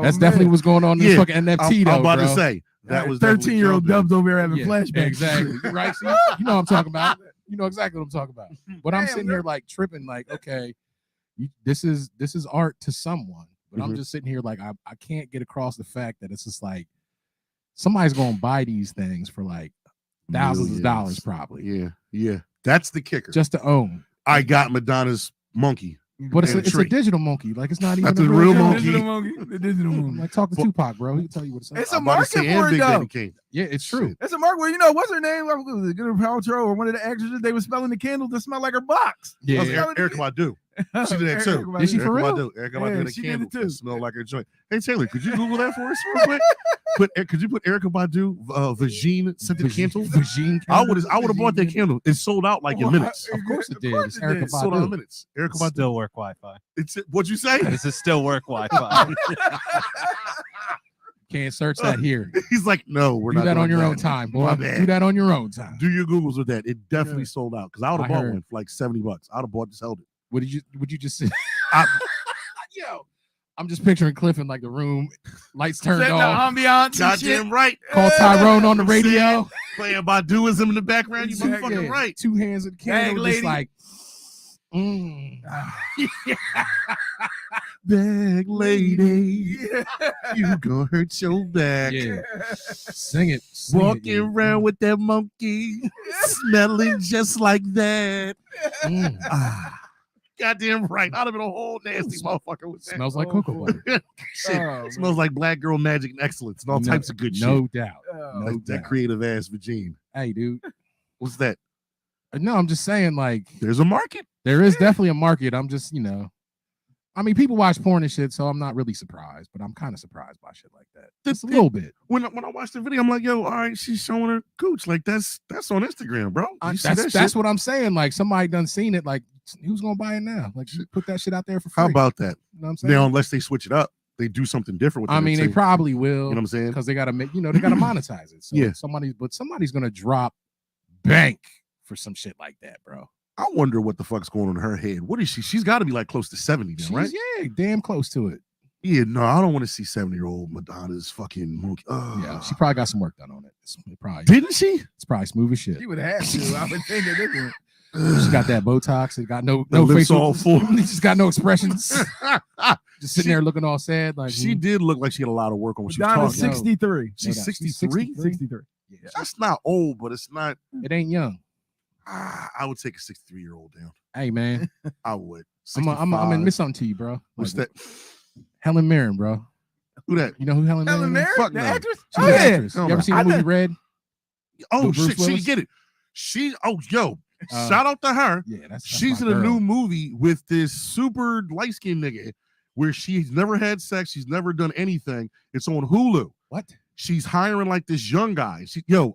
That's man. definitely what's going on in this Yeah, fucking NFT, though, I'm about bro. to say that was 13-year-old dubs over here having Yeah, flashbacks. exactly. Right? See, you know what I'm talking about. You know exactly what I'm talking about. But I'm Damn, sitting bro. here like tripping, like, okay, this is art to someone. But I'm Mhm. just sitting here like I can't get across the fact that it's just like somebody's gonna buy these things for like thousands of dollars, probably. Yeah. That's the kicker. Just to own. I got Madonna's monkey. But it's And a, it's a tree. digital monkey. Like it's not even That's a a real monkey. Digital monkey. The digital I'm monkey. like talking to But- Tupac, bro. He can tell you what it's. It's Like. a I'm about to market say, for and it, Big though. Baby King. Yeah, it's true. It's a mark where, you know, what's her name? Gwyneth Paltrow or one of the actresses, they were smelling the candle to smell like her box. Yeah. That was Erica Badu. She did that too. Did she for Erica real? Badu. Erica Yeah, Badu had a she did candle it too. that smelled like her joint. Hey Taylor, could you Google that for us real quick? Could you put Erica Badu vagine scented candle? Vagine I candle? would have bought that candle. It sold out like in minutes. Of course it did. Of course It's it Erica did. Sold out in Badu. minutes. Erica But Badu. still work Wi-Fi. It's what'd you say? This is still work Wi-Fi. Can't search that here. He's like, no, we're Do not that on doing your own time, boy. My bad. Do that on your own time. Do your Googles with that. It definitely sold out because I would have I bought heard. one for like $70. I'd have bought just held it. Would you just say, I- yo? I'm just picturing Cliff in like the room, lights turned Set the off. ambiance and Goddamn shit. right. Call Tyrone on the I'm saying, radio. Playing Baduism in the background. You Exactly. motherfucking Yeah, right. 2 hands in the Bag candle, lady. just like. Bag lady, Yeah. you gonna hurt your back. Yeah, sing it. Sing Walking it, yeah. around with that monkey, smelling just like that. Mm. Ah, goddamn right. I'd have been a whole nasty motherfucker with that. Smells like Oh, cocoa boy. butter. Shit. Oh, Smells like black girl magic and excellence and all No- types of good shit. No doubt. Oh, No That doubt. creative ass vagine. Hey, dude. What's that? No, I'm just saying, like, There's a market. there is definitely a market. I'm just, I mean, people watch porn and shit, so I'm not really surprised, but I'm kind of surprised by shit like that. Just a little bit. When I watched the video, I'm like, yo, all right, she's showing her cooch. Like that's on Instagram, bro. You see that That's shit? what I'm saying. Like, somebody done seen it. Like, who's gonna buy it now? Like, put that shit out there for free. How about that? You know what I'm saying? Now, unless they switch it up, they do something different with I mean, they entertainment. probably You will know what I'm saying? because they gotta make, they gotta monetize it. So Yeah. somebody's gonna drop bank for some shit like that, bro. I wonder what the fuck's going on in her head. What is she? She's got to be like close to 70 now, She's, right? yeah, damn close to it. Yeah, no, I don't want to see 70-year-old Madonna's fucking monkey. Yeah, she probably got some work done on it. It's didn't she? probably smooth as shit. She would have to. I would think at this point. She got that Botox. It got no The lips facial. all full. She's got no expressions. Just sitting there looking all sad. Like She did look like she had a lot of work on what she was Madonna's talking. 63. She's No doubt. 63. 63. Yeah. That's not old, but it's not. It ain't young. I would take a 63-year-old down. Hey man, I would. I'm gonna 65. admit something to you, bro. What's Like, that? Helen Mirren, bro. Who that? You know who Helen Helen Mirren is? Mirren, Fuck the no. actress? She's Oh, an yeah. actress. Oh, You ever seen I the movie know. Red? Oh With Bruce shit, she Willis? get it. Yo, Uh, shout out to her. Yeah, that's She's my in a girl. new movie with this super light skinned nigga where she's never had sex, she's never done anything. It's on Hulu. What? She's hiring like this young guy.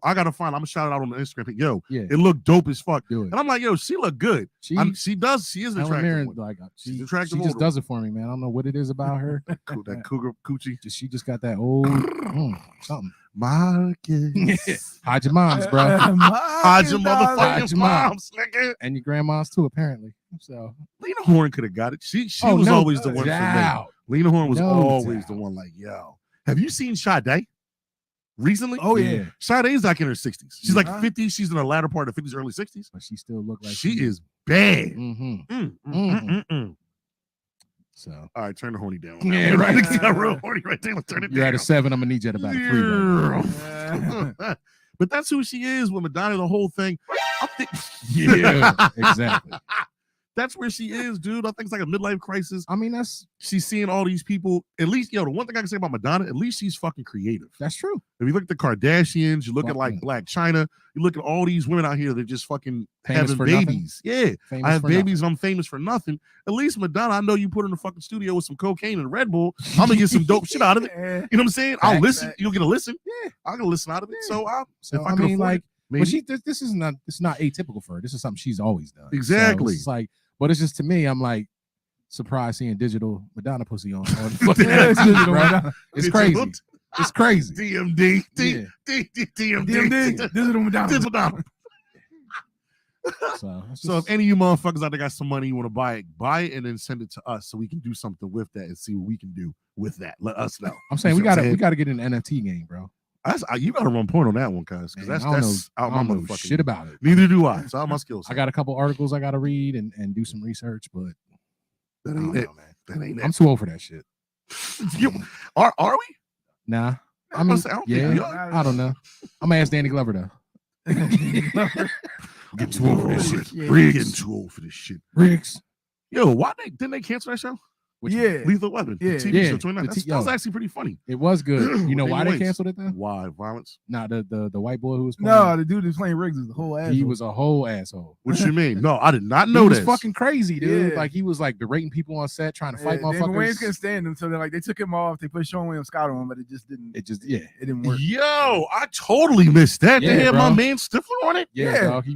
I gotta find. I'm gonna shout it out on the Instagram. Yo, Yeah. it looked dope as fuck. Do it. And I'm like, yo, she look good. She is an Helen attractive Mirren, one. like She's she attractive just older does it for me, man. I don't know what it is about her. that cougar coochie. She just got that old something. Marcus. Hide your moms, bro. Hide your Hide motherfucking your moms, nigga. And your grandmas too, apparently. So Lena Horne could have got it. She was always the one for me. Lena Horne was always the one. Like, yo, have you seen Sade recently? Oh yeah. Sade's like in her 60s. She's like 50. She's in the latter part of 50s, early 60s. But she still look like she is bad. So all right, turn the horny down. Yeah, right. It's got real horny right there. Let's turn it you're down. at a 7. I'm gonna need you at about a 3. But that's who she is with Madonna, the whole thing. Yeah, exactly. That's where she is, dude. I think it's like a midlife crisis. I mean, She's seeing all these people. At least, the one thing I can say about Madonna, at least she's fucking creative. That's true. If you look at the Kardashians, you look at like Black China, you look at all these women out here that just fucking Famous having for babies. nothing. Yeah. Famous I have for babies, I'm famous for nothing. At least Madonna, I know you put her in the fucking studio with some cocaine and Red Bull. I'm gonna get some dope shit out of it. You know what I'm saying? I'll listen. You'll get a listen. Yeah. I'll get a listen out of it. So if I I can mean, afford like, it, maybe. but this is not. It's not atypical for her. This is something she's always done. Exactly. So it's like, but it's just to me, I'm like surprised seeing digital Madonna pussy on fucking digital Madonna. It's crazy. It's crazy. DMD. Yeah. DMD. Digital Madonna. Digital Madonna. So if any of you motherfuckers out there got some money, you want to buy it and then send it to us so we can do something with that and see what we can do with that. Let us know. I'm saying we gotta get in an NFT game, bro. You gotta run point on that one, cuz that's out my motherfucking shit about it. Neither do I. It's out my skills. I got a couple articles I gotta read and do some research, but that ain't it, man. That ain't it. I'm too old for that shit. Are we? Nah. I mean, I don't know. I'm gonna ask Danny Glover though. Get too old for this shit. We're getting too old for this shit. Riggs. Yo, didn't they cancel that show? Lethal Weapon. Yeah. The TV show Yeah. 29. That was actually pretty funny. It was good. You know why they Anyways. canceled it though? Why? Violence? Nah, the white boy who was playing. No, the dude who's playing Riggs is the whole ass. He was a whole asshole. What you mean? No, I did not know He was this. fucking crazy, dude. Yeah. Like he was like berating people on set, trying to fight David Wayne's motherfuckers. couldn't stand him, so they took him off. They put Sean William Scott on, but it didn't work. Yo, I totally missed that. Yeah, They had bro. my man Stifler on it. Yeah, dog.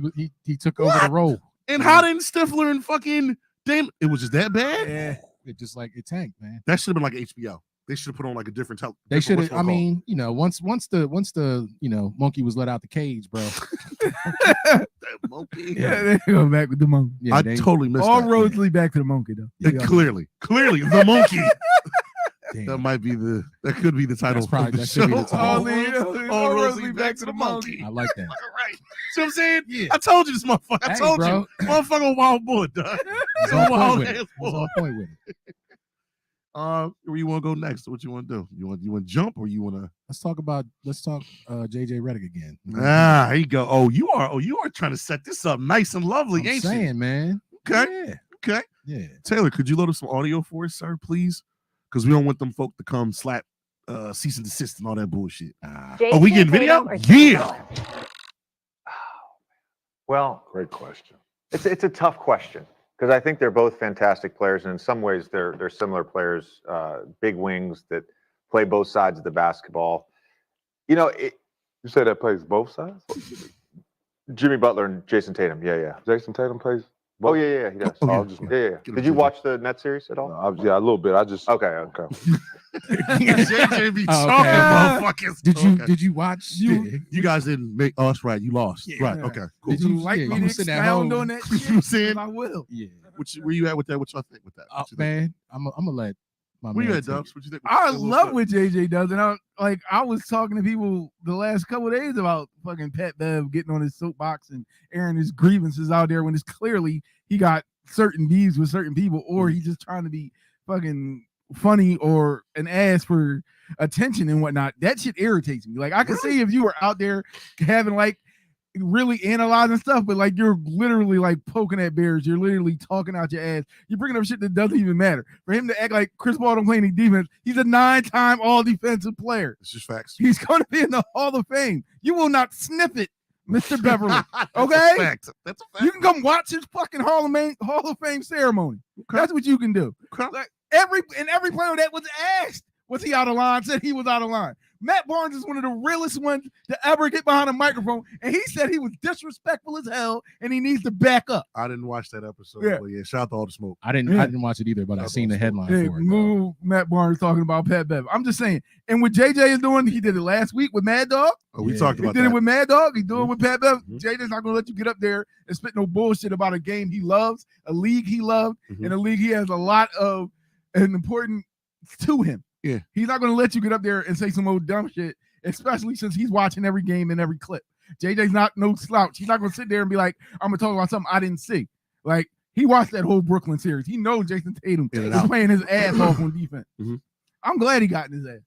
He took over the role. And how didn't Stifler and fucking damn? It was just that bad. Yeah. It just like it tanked, man. That should have been like HBO. They should have put on like a different. They should have. what's it I mean, once the monkey was let out the cage, bro. that monkey. Yeah, they go back with the monkey. Yeah, I totally missed All that. roads lead back to the monkey, though. Yeah, clearly, the monkey. Damn. That could be the title. That's probably- of the that should be show. the title. All roads lead back to the monkey. I like that. Right. See what I'm saying? Yeah. I told you this motherfucker. I Hey, told bro. you. Motherfucker wild boy, dog. He's on Wild point with it. ass He's boy. on point with it. Where you want to go next? What you want to do? You want to jump or you want to? Let's talk JJ Redick again. Here you go. Oh, you are trying to set this up nice and lovely, I'm ain't saying, you? man. Okay. Yeah. Okay. Yeah. Taylor, could you load up some audio for us, sir, please? Because we don't want them folk to come slap cease and desist and all that bullshit. Oh, we getting video? Yeah. Well, Great question. it's a tough question because I think they're both fantastic players, and in some ways they're similar players, big wings that play both sides of the basketball. You know, You say that plays both sides? Jimmy Butler and Jason Tatum. Yeah. Jason Tatum plays Oh both? yeah, he does. Oh, I yeah. was just Yeah. Get Did him, you watch the net series at all? yeah, a little bit. I just Okay. JJ be Oh, talking, okay. motherfuckers. Did you watch? You guys didn't make us right. You lost. Yeah. Right. Okay. Cool. Did you like yeah, me you to was sitting at expound home. on that You shit? know what I'm saying? I will. Yeah. Where you at with that? What y'all think with that? Oh, What you think? man, I'm gonna let my Where man you at, take it. Dubs? What you think? I What's love up? what JJ does, and I was talking to people the last couple of days about fucking Pat Bev getting on his soapbox and airing his grievances out there when it's clearly he got certain beefs with certain people, or he's just trying to be fucking funny or an ass for attention and whatnot. That shit irritates me. Like I can see if you were out there having like really analyzing stuff, but like you're literally like poking at bears, you're literally talking out your ass, you're bringing up shit that doesn't even matter. For him to act like Chris Paul don't play any defense, he's a 9-time all defensive player. It's just facts. He's going to be in the Hall of Fame. You will not sniff it, Mr. Beverly. That's Okay? a fact. That's a fact. You can come watch his fucking Hall of Fame ceremony. Okay. That's what you can do. Okay. Like, Every player that was asked, was he out of line, said he was out of line. Matt Barnes is one of the realest ones to ever get behind a microphone, and he said he was disrespectful as hell, and he needs to back up. I didn't watch that episode, Yeah. but yeah, shout out to All the Smoke. I didn't watch it either, but I seen the headline Hey, for it. move Matt Barnes talking about Pat Bev. I'm just saying. And what JJ is doing, he did it last week with Mad Dog. Oh, we Yeah. talked He about did that. it with Mad Dog. He's doing it with Pat Bev. Mhm. JJ's not gonna let you get up there and spit no bullshit about a game he loves, a league he loved, Mhm. and a league he has a lot of an important to him. Yeah. He's not gonna let you get up there and say some old dumb shit, especially since he's watching every game and every clip. JJ's not no slouch. He's not gonna sit there and be like, I'm gonna talk about something I didn't see. Like, he watched that whole Brooklyn series. He knows Jason Tatum In and is out. playing his ass off on defense. Mhm. I'm glad he got in his ass.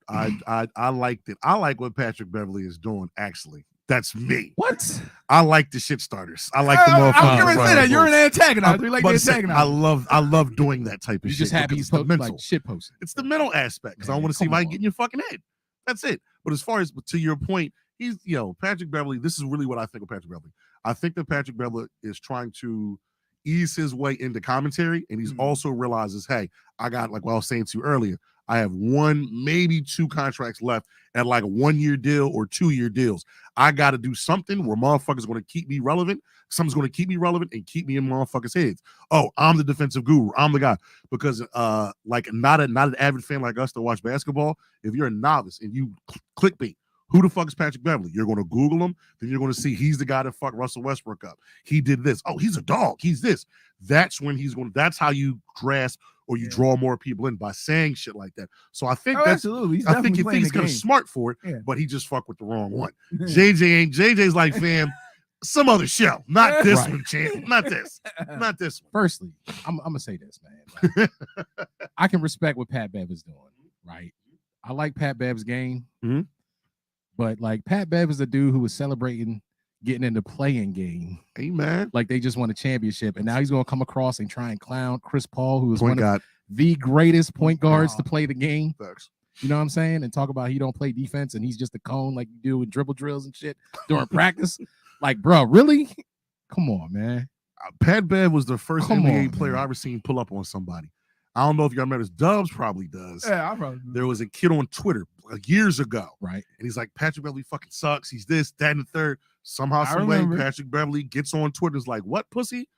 I liked it. I like what Patrick Beverly is doing, actually. That's me. What? I like the shit starters. I like the I was motherfuckers. gonna say that. You're an antagonizer. You like But the say, antagonizer. I love doing that type of You shit. just happy because he's it's the mental. like shit posting. It's the mental aspect because I Man, want to see if come I can on. get in your fucking head. That's it. But as far as to your point, he's Patrick Beverly. This is really what I think of Patrick Beverly. I think that Patrick Beverly is trying to ease his way into commentary, and he's also realizes, hey, I got, like what I was saying to you earlier, I have one, maybe two contracts left at like a 1-year deal or 2-year deals. I got to do something where motherfuckers going to keep me relevant. Something's going to keep me relevant and keep me in motherfuckers' heads. Oh, I'm the defensive guru. I'm the guy. Because like not an avid fan like us to watch basketball, if you're a novice and you clickbait, who the fuck is Patrick Beverly? You're going to Google him. Then you're going to see he's the guy that fucked Russell Westbrook up. He did this. Oh, he's a dog. He's this. That's when that's how you grasp or you draw more people in, by saying shit like that. So I think Absolutely. He's I think definitely he playing thinks he's the kind of game. smart for it, Yeah. but he just fucked with the wrong one. JJ's like, fam, some other show, not this Right. one, champ, not this one. Firstly, I'm gonna say this, man. Like, I can respect what Pat Bev is doing, right? I like Pat Bev's game, Mhm. but like Pat Bev is a dude who was celebrating getting in the playing game, Hey man, like they just won a championship, and now he's gonna come across and try and clown Chris Paul, who is point one of guard. the greatest point guards to Wow. play the game. Facts. You know what I'm saying? And talk about he don't play defense and he's just a cone like you do with dribble drills and shit during practice. Like, bro, really? Come on, man. Pat Bev was the first Come NBA on, player man. I ever seen pull up on somebody. I don't know if y'all remember this. Dubs probably does. Yeah, I probably. There was a kid on Twitter years ago, Right. and he's like, Patrick Beverly fucking sucks. He's this, that, and the third. Somehow, I some way, remember. Patrick Beverly gets on Twitter. Is like, what pussy?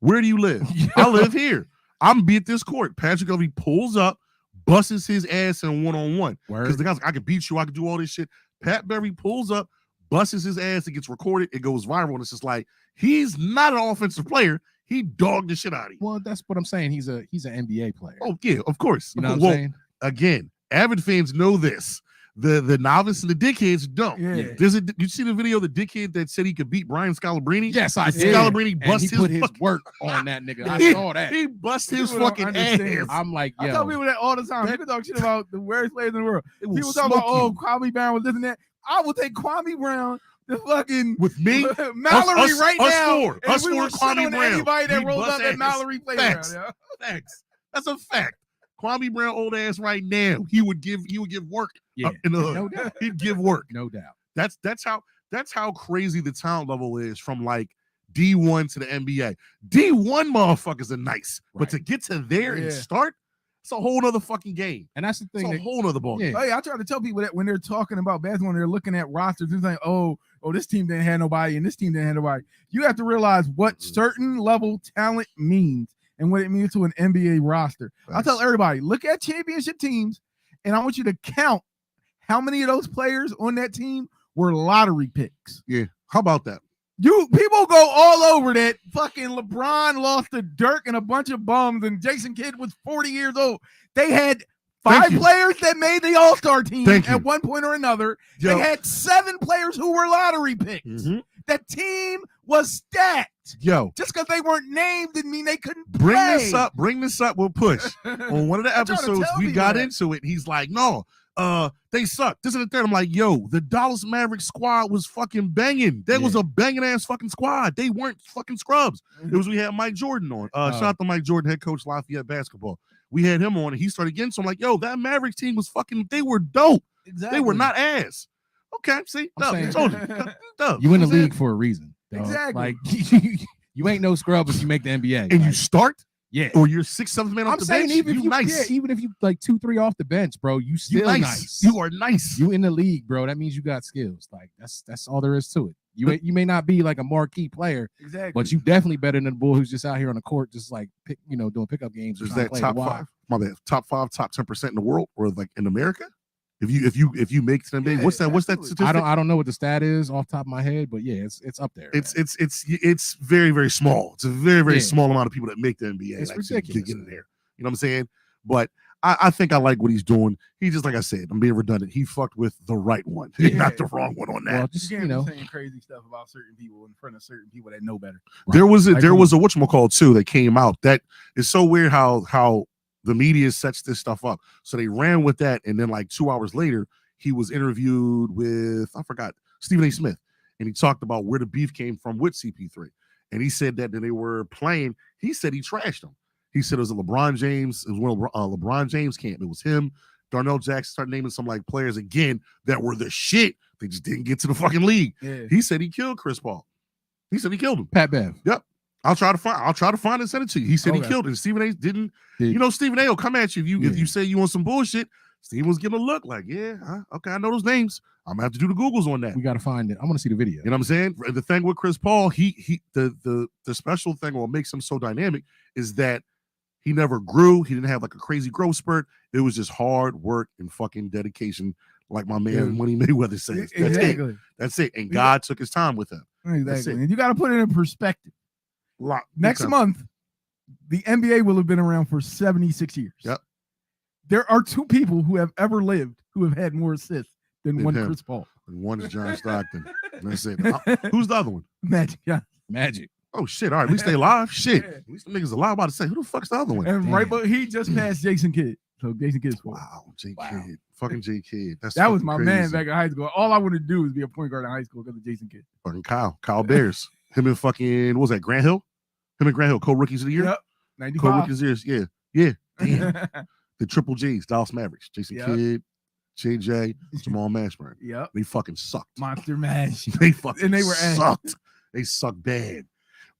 Where do you live? I live here. I'm be at this court. Patrick Beverly pulls up, busts his ass in one-on-one. Because Word. the guy's like, I can beat you. I can do all this shit. Pat Beverly pulls up, busts his ass. It gets recorded. It goes viral. And it's just like, he's not an offensive player. He dogged the shit out of you. Well, that's what I'm saying. He's an NBA player. Oh, yeah, of course. You know what I'm Well, saying? again, avid fans know this. The novice and the dickheads don't. Yeah. You see the video of the dickhead that said he could beat Brian Scalabrine? Yes, I And did. Scalabrine And bust he put his fucking- work on that nigga. I He- saw that. He bust his People don't fucking understand. ass. I'm like, I tell yo, people that all the time. People talk shit about the worst players in the world. It will People talk smoke about, oh, you. Kwame Brown was this and that. I will take Kwame Brown, the fucking With me, Mallory us- right us now. four. And Us we four will and shit Kwame on Brown. anybody that We rolls bust up that ass. Mallory playground. Facts. Yeah. Facts. That's a fact. Kwame Brown, old ass, right now, he would give work. yeah, In the hood. no doubt, He'd give work. no doubt. That's how crazy the talent level is from like D1 to the NBA. D1 motherfuckers are nice, but Right. to get to there Yeah. and start, it's a whole nother fucking game. And that's the It's thing. a That, whole nother ball. yeah. game. Oh, yeah, I try to tell people that when they're talking about basketball, when they're looking at rosters, it's like, oh, this team didn't have nobody and this team didn't have nobody. You have to realize what certain level talent means and what it means to an NBA roster. I tell everybody, look at championship teams, and I want you to count how many of those players on that team were lottery picks. Yeah. How about that? People go all over that fucking LeBron lost to Dirk and a bunch of bums, and Jason Kidd was 40 years old. They had Thank 5 you. players that made the All-Star team Thank you. at one point or another. Yo. They had 7 players who were lottery picks. Mhm. That team was stacked. Yo, Just because they weren't named didn't mean they couldn't bring play. this up. We'll push. On one of the I'm trying to episodes, tell we people got that. into it. He's like, no, they suck. This and the third. I'm like, yo, the Dallas Mavericks squad was fucking banging. There was Yeah. a banging ass fucking squad. They weren't fucking scrubs. It was we had Mike Jordan on. Shout out to Mike Jordan, head coach Lafayette basketball. We had him on, and he started getting. So I'm like, yo, that Mavericks team was fucking. They were dope. Exactly. They were not ass. Okay, see, I'm Dub, saying- told you. Dub. You in the I'm saying? league for a reason. Dog. Exactly. Like you ain't no scrub if you make the NBA. and you Like, start. Yeah. or you're 6th, 7th man off I'm the saying bench, even if you nice. even if you like 2-3 off the bench, bro, you You still nice. nice. You are nice. You in the league, bro. That means you got skills. Like that's all there is to it. You may not be like a marquee player, Exactly. but you definitely better than the boy who's just out here on the court, just like doing pickup games. Is that top 5? My bad. Top 5, top 10% in the world, or like in America? If you make it to the NBA, what's that statistic? I don't know what the stat is off the top of my head, but yeah, it's up there. It's very, very small. It's a very, very small amount of people that make the NBA. It's actually ridiculous. Get in there. You know what I'm saying? But I think I like what he's doing. He just, like I said, I'm being redundant. He fucked with the right one, not the wrong one on that. Well, just you can't be saying crazy stuff about certain people in front of certain people that know better. Right. There was a whatchamacallit too that came out. That is so weird how the media sets this stuff up. So they ran with that, and then like 2 hours later, he was interviewed with, I forgot, Stephen A. Smith, and he talked about where the beef came from with CP3. And he said that they were playing, he said he trashed him. He said it was a LeBron James, it was one of LeBron James camp. It was him. Darnell Jackson started naming some like players again that were the shit. They just didn't get to the fucking league. Yeah. He said he killed Chris Paul. He said he killed him. Pat Bev. Yep. I'll try to find and send it to you. He said he killed him. Stephen A. didn't. Stephen A. will come at you if you say you want some bullshit. Stephen was giving a look like, okay, I know those names. I'm gonna have to do the Googles on that. We gotta find it. I want to see the video. You know what I'm saying? The thing with Chris Paul, the special thing, what makes him so dynamic is that he never grew. He didn't have like a crazy growth spurt. It was just hard work and fucking dedication, like my man Money Mayweather says. Exactly. That's it. And God took his time with him. Exactly. And you got to put it in perspective. Next month, the NBA will have been around for 76 years. Yep. There are 2 people who have ever lived who have had more assists than one Chris Paul. And one is John Stockton. That's it. Who's the other one? Magic. Yeah. Magic. Oh shit! All right, at least they alive. Shit, at least the niggas alive. About to say, who the fuck's the other one? And but he just passed Jason Kidd. So Jason Kidd's fault. Wow, Kidd, fucking J Kidd. That was my man back in high school. All I wanted to do was be a point guard in high school because of Jason Kidd. Fucking Kyle Bears. Him and fucking what was that? Grant Hill. Him and Grant Hill, co-rookies of the year. Yep. 95. Co-rookies of the year. Yeah. Damn. The Triple J's, Dallas Mavericks, Jason Kidd, JJ, Jamal Mashburn. Yep. They fucking sucked. Monster Mash. They fucking and they were sucked. They sucked bad.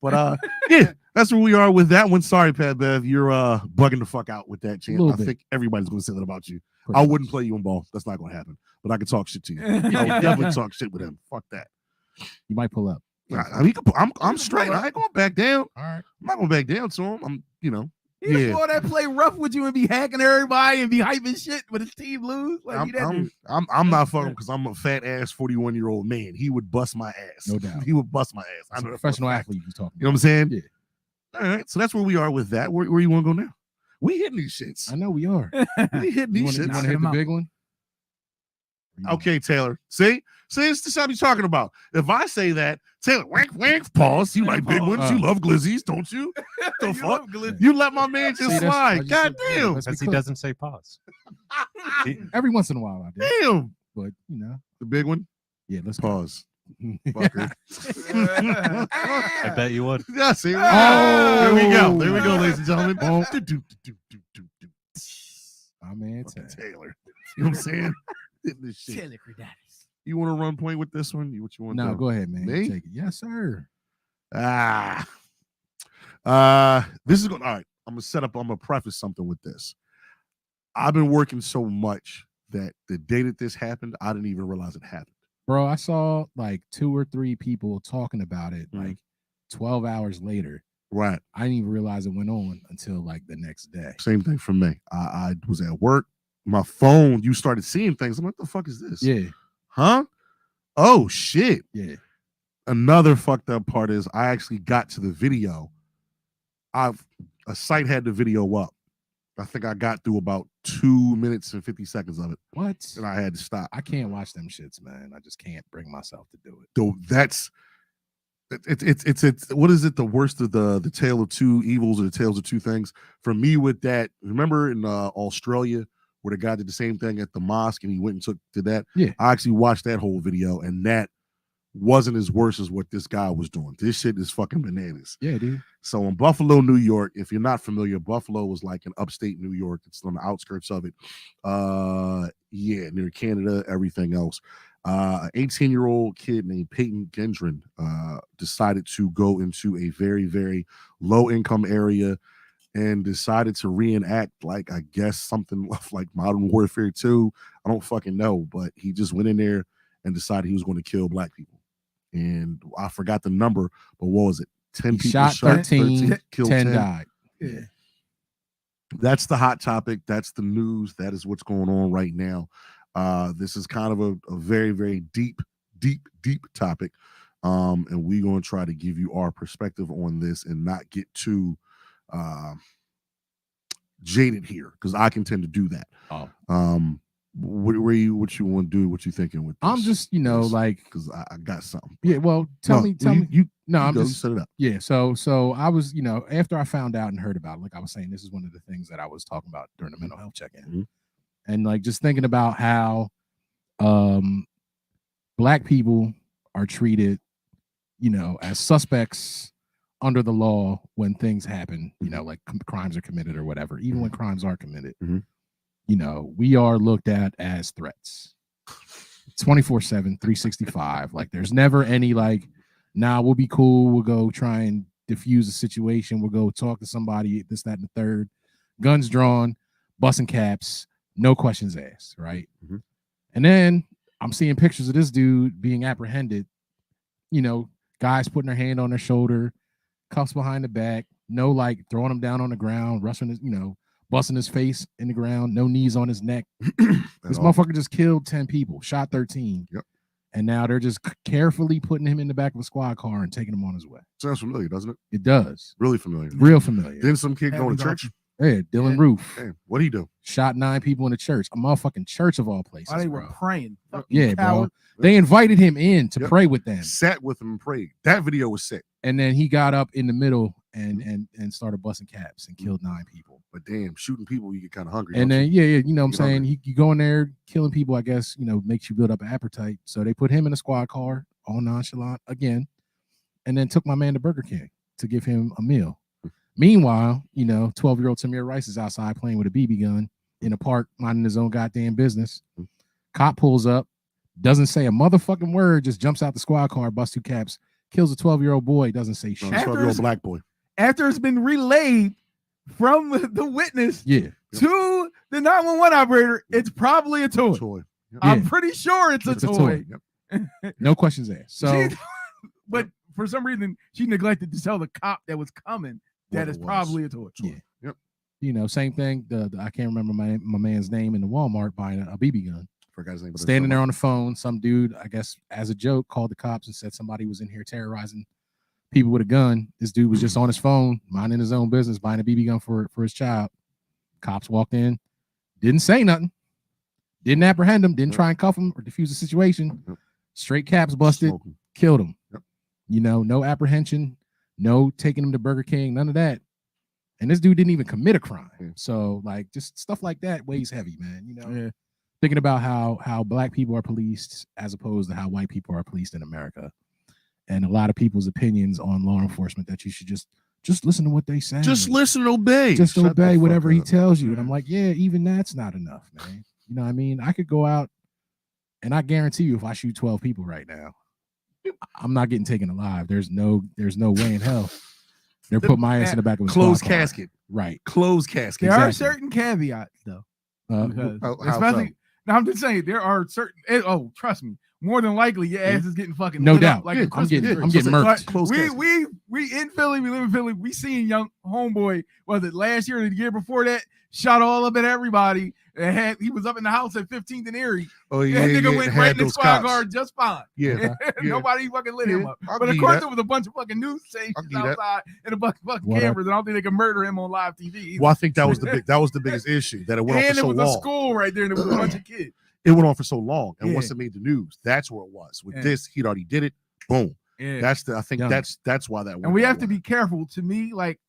But yeah, that's where we are with that one. Sorry, Pat Bev, you're bugging the fuck out with that chance. I think everybody's gonna say that about you. I wouldn't play you in ball. That's not gonna happen. But I can talk shit to you. I would definitely talk shit with him. Fuck that. You might pull up. I mean, I'm straight. I ain't going back down. All right. I'm not going back down to him. He just want that play rough with you and be hacking everybody and be hyping shit when his team lose. Like I'm not fucking because I'm a fat ass 41-year-old man. He would bust my ass. No doubt. He would bust my ass. I'm a professional athlete. He's talking. You know what I'm saying? Yeah. All right. So that's where we are with that. Where you want to go now? We hitting these shits. I know we are. We hitting these shits. You want to hit the big one? Okay, Taylor. See, it's the shit I'm talking about. If I say that, Taylor, wank, pause. You like big ones. You love glizzies, don't you? The fuck? You let my man just slide. God damn. Because he doesn't say pause. Every once in a while, I do. Damn. But, the big one? Yeah, let's pause. Fucker. I bet you would. Yeah, see? There we go. There we go, ladies and gentlemen. My man, Taylor. You know what I'm saying? This shit. You want to run point with this one? What you want? No, go ahead, man. Me? Take it. Yes, sir. This is going. All right, I'm gonna preface something with this. I've been working so much that the day that this happened, I didn't even realize it happened. Bro, I saw like 2 or 3 people talking about it like 12 hours later. Right. I didn't even realize it went on until like the next day. Same thing for me. I was at work. My phone, you started seeing things. I'm like, what the fuck is this? Yeah. Huh? Oh, shit. Yeah. Another fucked up part is I actually got to the video. A site had the video up. I think I got through about 2 minutes and 50 seconds of it. What? And I had to stop. I can't watch them shits, man. I just can't bring myself to do it. Though that's it's what is it? The worst of the tale of two evils or the tales of two things. For me with that, remember in Australia where the guy did the same thing at the mosque and he went and did that? Yeah. I actually watched that whole video and that wasn't as worse as what this guy was doing. This shit is fucking bananas. Yeah, dude. So in Buffalo, New York, if you're not familiar, Buffalo was like in upstate New York. It's on the outskirts of it. Yeah, near Canada, everything else. An 18-year-old kid named Peyton Gendron decided to go into a very, very low-income area and decided to reenact, like, I guess something like Modern Warfare 2. I don't fucking know, but he just went in there and decided he was going to kill black people. And I forgot the number, but what was it? 10 He people shot 13, killed 10 10. died. Yeah. That's the hot topic. That's the news. That is what's going on right now. This is kind of a very, very deep topic. And we're going to try to give you our perspective on this and not get too jaded here, because I can tend to do that. What you want to do? What you thinking with this? I'm just, like, because I got something. Yeah, well, tell me. I'm just set it up. Yeah, so I was, after I found out and heard about it, like I was saying, this is one of the things that I was talking about during the mental health check-in, and like just thinking about how black people are treated, as suspects under the law when things happen, like crimes are committed or whatever, even when crimes are committed. We are looked at as threats 24/7, 365. Like there's never any like, nah, we'll be cool. We'll go try and diffuse the situation. We'll go talk to somebody, this, that, and the third. Guns drawn, busting caps, no questions asked, right? And then I'm seeing pictures of this dude being apprehended, guys putting their hand on their shoulder, cuffs behind the back, no like throwing him down on the ground, rushing his, busting his face in the ground, no knees on his neck. This motherfucker just killed 10 people, shot 13. Yep. And now they're just carefully putting him in the back of a squad car and taking him on his way. Sounds familiar, doesn't it? It does. Really familiar. Real familiar. Then some kid going to church. Yeah, Dylan Roof. Damn, what'd he do? Shot 9 people in a church. A motherfucking church of all places. While they were bro. praying. Yeah, Coward. bro. They invited him in to pray with them. Sat with him and prayed. That video was sick. And then he got up in the middle and started busting caps and killed 9 people. But damn, shooting people, you get kind of hungry. And then, you know what I'm saying? hungry. You go in there, killing people, I guess, makes you build up an appetite. So they put him in a squad car, all nonchalant again, and then took my man to Burger King to give him a meal. Meanwhile, 12-year-old Tamir Rice is outside playing with a BB gun in a park, minding his own goddamn business. Cop pulls up, doesn't say a motherfucking word, just jumps out the squad car, busts 2 caps, kills a 12-year-old boy, doesn't say shit. 12-year-old black boy. After it's been relayed from the witness Yeah. to the 911 operator, it's probably a toy. Yep. I'm pretty sure it's a It's a toy. Yep. No questions asked. So, But for some reason, she neglected to tell the cop that was coming that it's probably a toy. yeah. Yep. Same thing. The I can't remember my man's name in the Walmart buying a BB gun. Forgot his name. but Standing there on the phone, some dude, I guess as a joke, called the cops and said somebody was in here terrorizing people with a gun. This dude was just on his phone, minding his own business, buying a BB gun for his child. Cops walked in, didn't say nothing, didn't apprehend him, didn't try and cuff him or defuse the situation. Straight caps busted, Smoking. killed him. Yep. No apprehension, no taking him to Burger King, none of that. And this dude didn't even commit a crime. So like just stuff like that weighs heavy, man. Thinking about how black people are policed as opposed to how white people are policed in America. And a lot of people's opinions on law enforcement that you should just listen to what they say. Just listen and obey. Just Shut obey the whatever fuck he up. tells you. And I'm like, yeah, even that's not enough, man. You know what I mean? I could go out and I guarantee you if I shoot 12 people right now, I'm not getting taken alive. There's no way in hell. They're putting my ass in the back of a Closed squad car. casket. Right. Closed casket. There are Exactly. certain caveats, though. Because how especially, now I'm just saying, there are certain, trust me, more than likely your ass is getting fucking No lit doubt. up like Yeah, a I'm Christmas getting tree. murked. Closed we casket. we in Philly, we live in Philly. We seen young homeboy, was it last year or the year before that, shot all up at everybody. And he was up in the house at 15th and Erie. Oh yeah, That nigga yeah, went had right in the those squad cops. car just fine. Yeah, yeah. Nobody fucking lit him Yeah, up. I'll But of give you course, that. there was a bunch of fucking news I'll stations give you that. outside and a bunch of fucking Whatever. cameras. And I don't think they can murder him on live TV. either. Well, I think that was the biggest issue that it went on And for there so was a long. school right there, and there was a bunch of kids. It went on for so long, and Yeah. once it made the news, that's where it was. With Yeah. this, he'd already did it. Boom. Yeah. I think Yeah. that's why that. And went we that have to way. be careful. To me, like,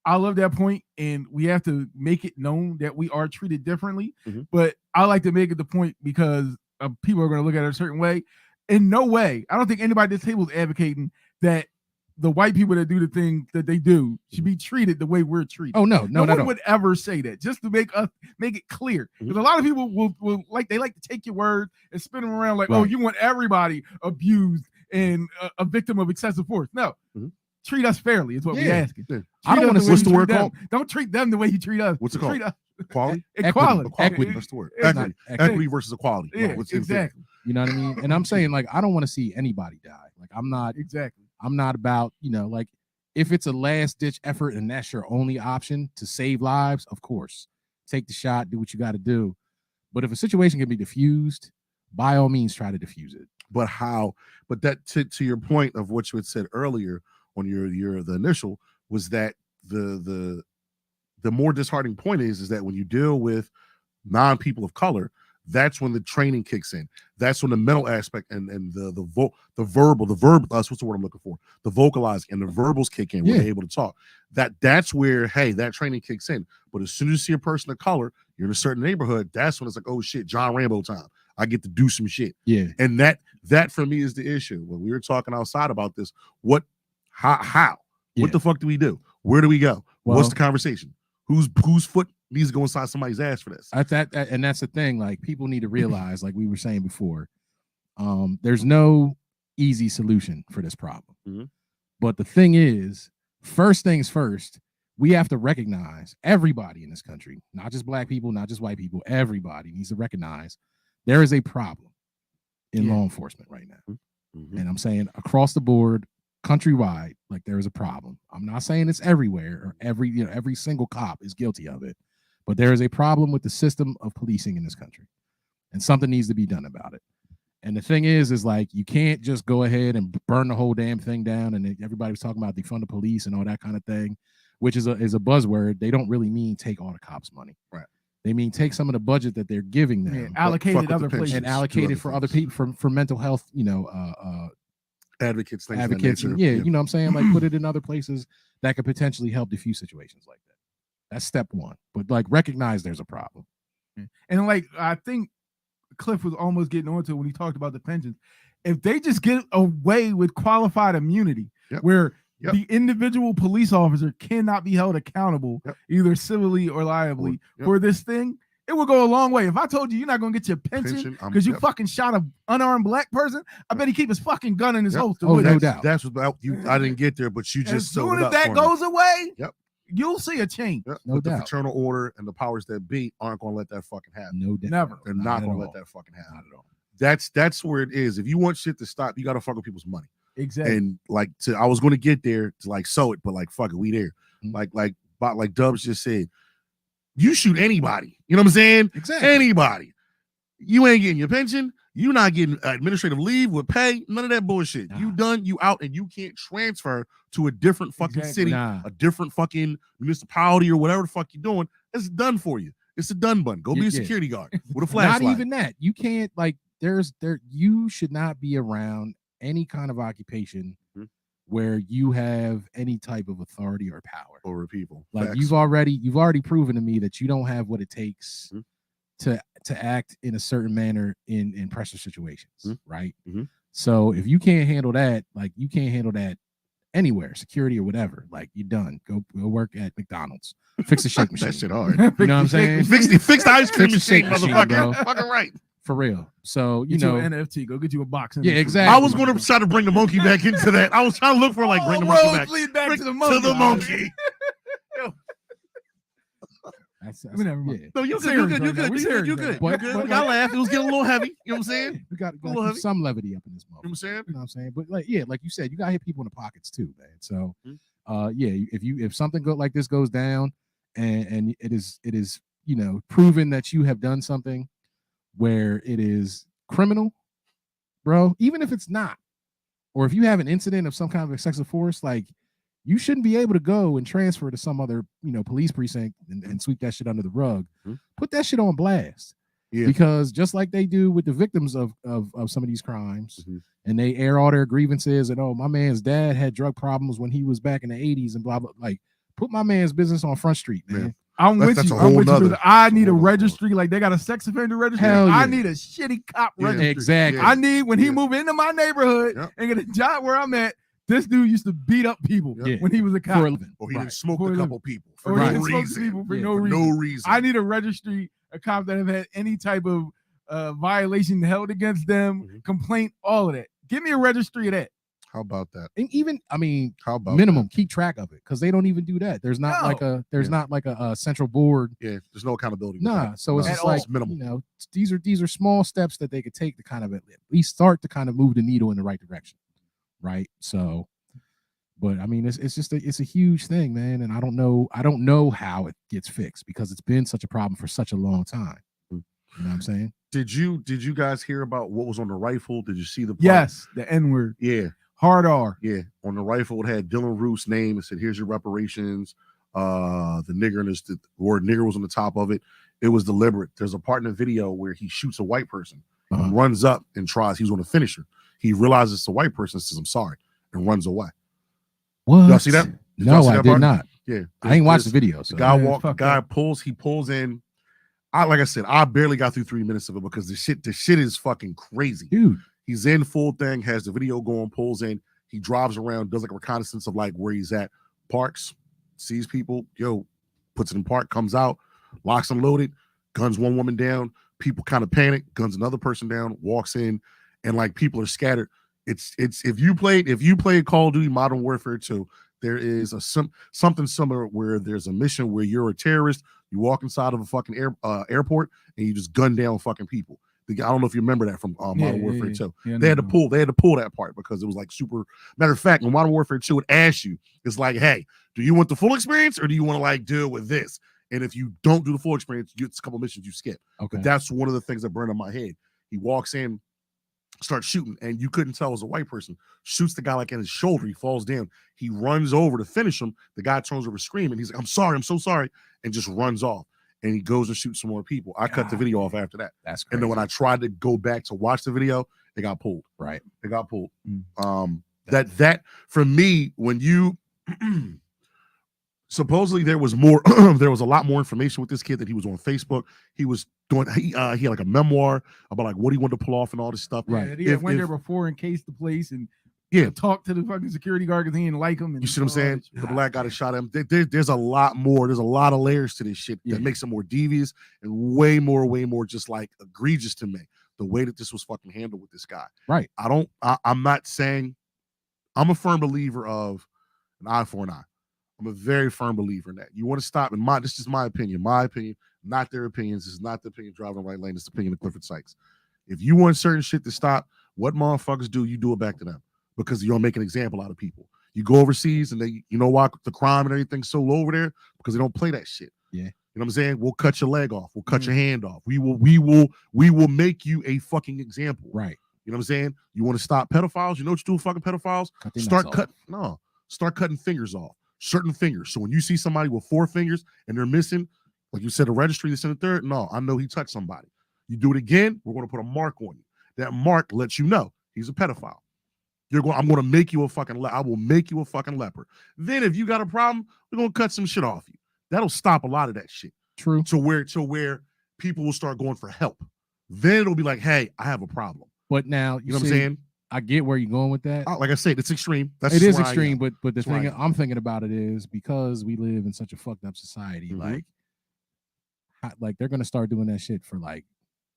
I love that point, and we have to make it known that we are treated differently. Mhm. But I like to make it the point because people are going to look at it a certain way. In no way, I don't think anybody at this table is advocating that the white people that do the thing that they do should be treated the way we're treated. Oh no, no no, one no. would ever say that. Just to make it clear, because a lot of people will like to take your words and spin them around like, oh, Right. you want everybody abused and a victim of excessive force. No, Mhm. treat us fairly. Is what we asking. Yeah. I don't want to. What's the word called? Don't treat them the way you treat us. What's it Treat called? us Equality. equality. Equity. That's the word. It's Equity. not- Equity versus equality. Yeah, What's in exactly. You know what I mean? And I'm saying, like, I don't want to see anybody die. Like, I'm not about, like, if it's a last ditch effort and that's your only option to save lives, of course, take the shot, do what you got to do. But if a situation can be diffused, by all means, try to diffuse it. But how? But that to your point of what you had said earlier on the initial was that the more disheartening point is that when you deal with non-people of color, that's when the training kicks in. That's when the mental aspect and the verbal, what's the word I'm looking for? The vocalizing and the verbals kick in when they're able to talk. That's where, hey, that training kicks in. But as soon as you see a person of color, you're in a certain neighborhood, that's when it's like, oh shit, John Rambo time. I get to do some shit. Yeah. And that for me is the issue. When we were talking outside about this, how? What the fuck do we do? Where do we go? What's the conversation? Whose foot needs to go inside somebody's ass for this? And that's the thing. Like, people need to realize, like we were saying before, there's no easy solution for this problem. Mm-hmm. But the thing is, first things first, we have to recognize, everybody in this country, not just black people, not just white people, everybody needs to recognize there is a problem in law enforcement right now. Mm-hmm. And I'm saying across the board, countrywide, like, there is a problem. I'm not saying it's everywhere or every single cop is guilty of it, but there is a problem with the system of policing in this country, and something needs to be done about it. And the thing is like, you can't just go ahead and burn the whole damn thing down. And everybody was talking about defund the police and all that kind of thing, which is a buzzword. They don't really mean take all the cops' money. Right. They mean take some of the budget that they're giving them, allocated other places, and allocate it for other people, for mental health, advocates, things advocates, of that you know what I'm saying? Like, put it in other places that could potentially help diffuse situations like that. That's step one. But, like, recognize there's a problem. And, like, I think Cliff was almost getting onto it when he talked about the pensions. If they just get away with qualified immunity, where the individual police officer cannot be held accountable, either civilly or liably, for this thing, it will go a long way. If I told you you're not going to get your pension because you fucking shot an unarmed black person, I bet he keep his fucking gun in his holster. Oh, no doubt. That's what I didn't get there, but you just as soon as that goes away, you'll see a change. No doubt. The fraternal order and the powers that be aren't going to let that fucking happen. No doubt. Never. They're not going to let that fucking happen. Not at all. That's where it is. If you want shit to stop, you got to fuck with people's money. Exactly. And like, I was going to get there to like sow it, but like, fuck it, we there. Mm-hmm. Like Dubs just said, you shoot anybody. You know what I'm saying? Exactly. Anybody. You ain't getting your pension. You're not getting administrative leave with pay. None of that bullshit. Nah. You done. You out, and you can't transfer to a different fucking city, a different fucking municipality, or whatever the fuck you're doing. It's done for you. It's a done bun. Go be a security guard with a flashlight. Not even that. You can't, like, you should not be around any kind of occupation where you have any type of authority or power over people. Like, facts. you've already proven to me that you don't have what it takes to act in a certain manner in pressure situations, right? So if you can't handle that, like, you can't handle that anywhere, security or whatever, like, you're done. Go work at McDonald's. Fix the shake machine. That shit hard. You know what I'm saying? Fix the ice cream Fix the shake machine, machine, motherfucker. bro. Fucking right. For real. So, Get you an NFT. Go get you a box. Yeah, exactly. I was going to try to bring the monkey back into that. I was trying to look for, like, bring the monkey back. Lead back Bring to the monkey. To the monkey. That's never mind. No, you're Serious good. You're good. right You're now. good. You're good. But- You're good. but We got to laugh. It was getting a little heavy. You know what I'm saying? we got little heavy. some levity up in this moment. You know what I'm saying? You know what I'm saying? But, like, yeah, like you said, you gotta hit people in the pockets too, man. So if something like this goes down and it is proven that you have done something where it is criminal, bro, even if it's not, or if you have an incident of some kind of excessive force, like, you shouldn't be able to go and transfer to some other, police precinct and sweep that shit under the rug. Put that shit on blast. Yeah. Because just like they do with the victims of some of these crimes, and they air all their grievances and, oh, my man's dad had drug problems when he was back in the 80s and blah, blah, like, put my man's business on Front Street, man. Yeah. I'm with That's you. a whole I'm with you. nother- Brother. I need a registry. Like, they got a sex offender registry. Hell I yeah. need a shitty cop Yeah. registry. Exactly. I need, when he move into my neighborhood Yep. and get a job where I'm at, this dude used to beat up people Yeah. when he was a cop. For a living. Or he Right. didn't smoke For a a couple people for Or no he didn't smoke reason. people for Yeah. no For reason. no reason. I need a registry, a cop that have had any type of violation held against them, complaint, all of that. Give me a registry of that. How about that? And even, I mean, How about minimum keep track of it because they don't even do that. There's not No. not like a central board. that? Yeah, there's no accountability. with Nah, that. so it's No, just like minimal. you know, these are small steps that they could take to kind of at least start to kind of move the needle in the right direction, right? So, but I mean, it's just it's a huge thing, man, and I don't know how it gets fixed because it's been such a problem for such a long time. You know what I'm saying? Did you guys hear about what was on the rifle? Did you see the part? Yes, the N word. Yeah. Hard R. Yeah, on the rifle it had Dylan Roof's name. It said, "Here's your reparations." The nigger and the word "nigger" was on the top of it. It was deliberate. There's a part in the video where he shoots a white person and runs up and tries. He's going to finish her. He realizes it's a white person, says, "I'm sorry," and runs away. What? Y'all see that? No, I did not. Yeah, I ain't watched the video. So The guy pulls in. Like I said, I barely got through 3 minutes of it because the shit is fucking crazy, dude. He's in full thing, has the video going, pulls in, he drives around, does like a reconnaissance of like where he's at, parks, sees people, puts it in park, comes out, locks and loaded, guns one woman down, people kind of panic, guns another person down, walks in, and like people are scattered. It's if you played Call of Duty Modern Warfare 2, there is something similar where there's a mission where you're a terrorist, you walk inside of a fucking airport and you just gun down fucking people. I don't know if you remember that from Modern Warfare 2. Yeah, they had to pull that part because it was like super. Matter of fact, in Modern Warfare 2, it asks you, it's like, hey, do you want the full experience or do you want to like deal with this? And if you don't do the full experience, it's a couple missions you skip. Okay. But that's one of the things that burned in my head. He walks in, starts shooting, and you couldn't tell it was a white person. Shoots the guy like in his shoulder. He falls down. He runs over to finish him. The guy turns over screaming. He's like, I'm so sorry, and just runs off. And he goes and shoots some more people. I cut the video off after that. That's crazy. And then when I tried to go back to watch the video, it got pulled. Right. It got pulled. That for me, when you supposedly there was more, there was a lot more information with this kid that he was on Facebook. He was doing he had like a memoir about like what he wanted to pull off and all this stuff. Right. He went there before and cased the place and talked to the fucking security guard because he didn't like him. And you see what I'm saying? The black guy that shot him. There's a lot more. There's a lot of layers to this shit that makes it more devious and way more just like egregious to me. The way that this was fucking handled with this guy. Right. I'm not saying, I'm a firm believer of an eye for an eye. I'm a very firm believer in that. You want to stop, and this is my opinion, not their opinions. This is not the opinion of driving the right lane. It's the opinion of Clifford Sykes. If you want certain shit to stop, what motherfuckers do, you do it back to them because you don't make an example out of people. You go overseas and you know why the crime and everything's so low over there? Because they don't play that shit. Yeah. You know what I'm saying? We'll cut your leg off. We'll cut your hand off. We will make you a fucking example. Right. You know what I'm saying? You want to stop pedophiles? You know what you do with fucking pedophiles? Start cutting fingers off. Certain fingers. So when you see somebody with 4 fingers and they're missing, like you said, a registry, this and the third, no, I know he touched somebody. You do it again, we're going to put a mark on you. That mark lets you know he's a pedophile. I'm going to make you a fucking I will make you a fucking leper. Then if you got a problem, we're going to cut some shit off you. That'll stop a lot of that shit. True. To where people will start going for help. Then it'll be like, hey, I have a problem. But now you know what I'm saying? I get where you're going with that. Like I said, it's extreme. It is extreme, but the thing I'm thinking about it is because we live in such a fucked up society, like they're gonna start doing that shit for like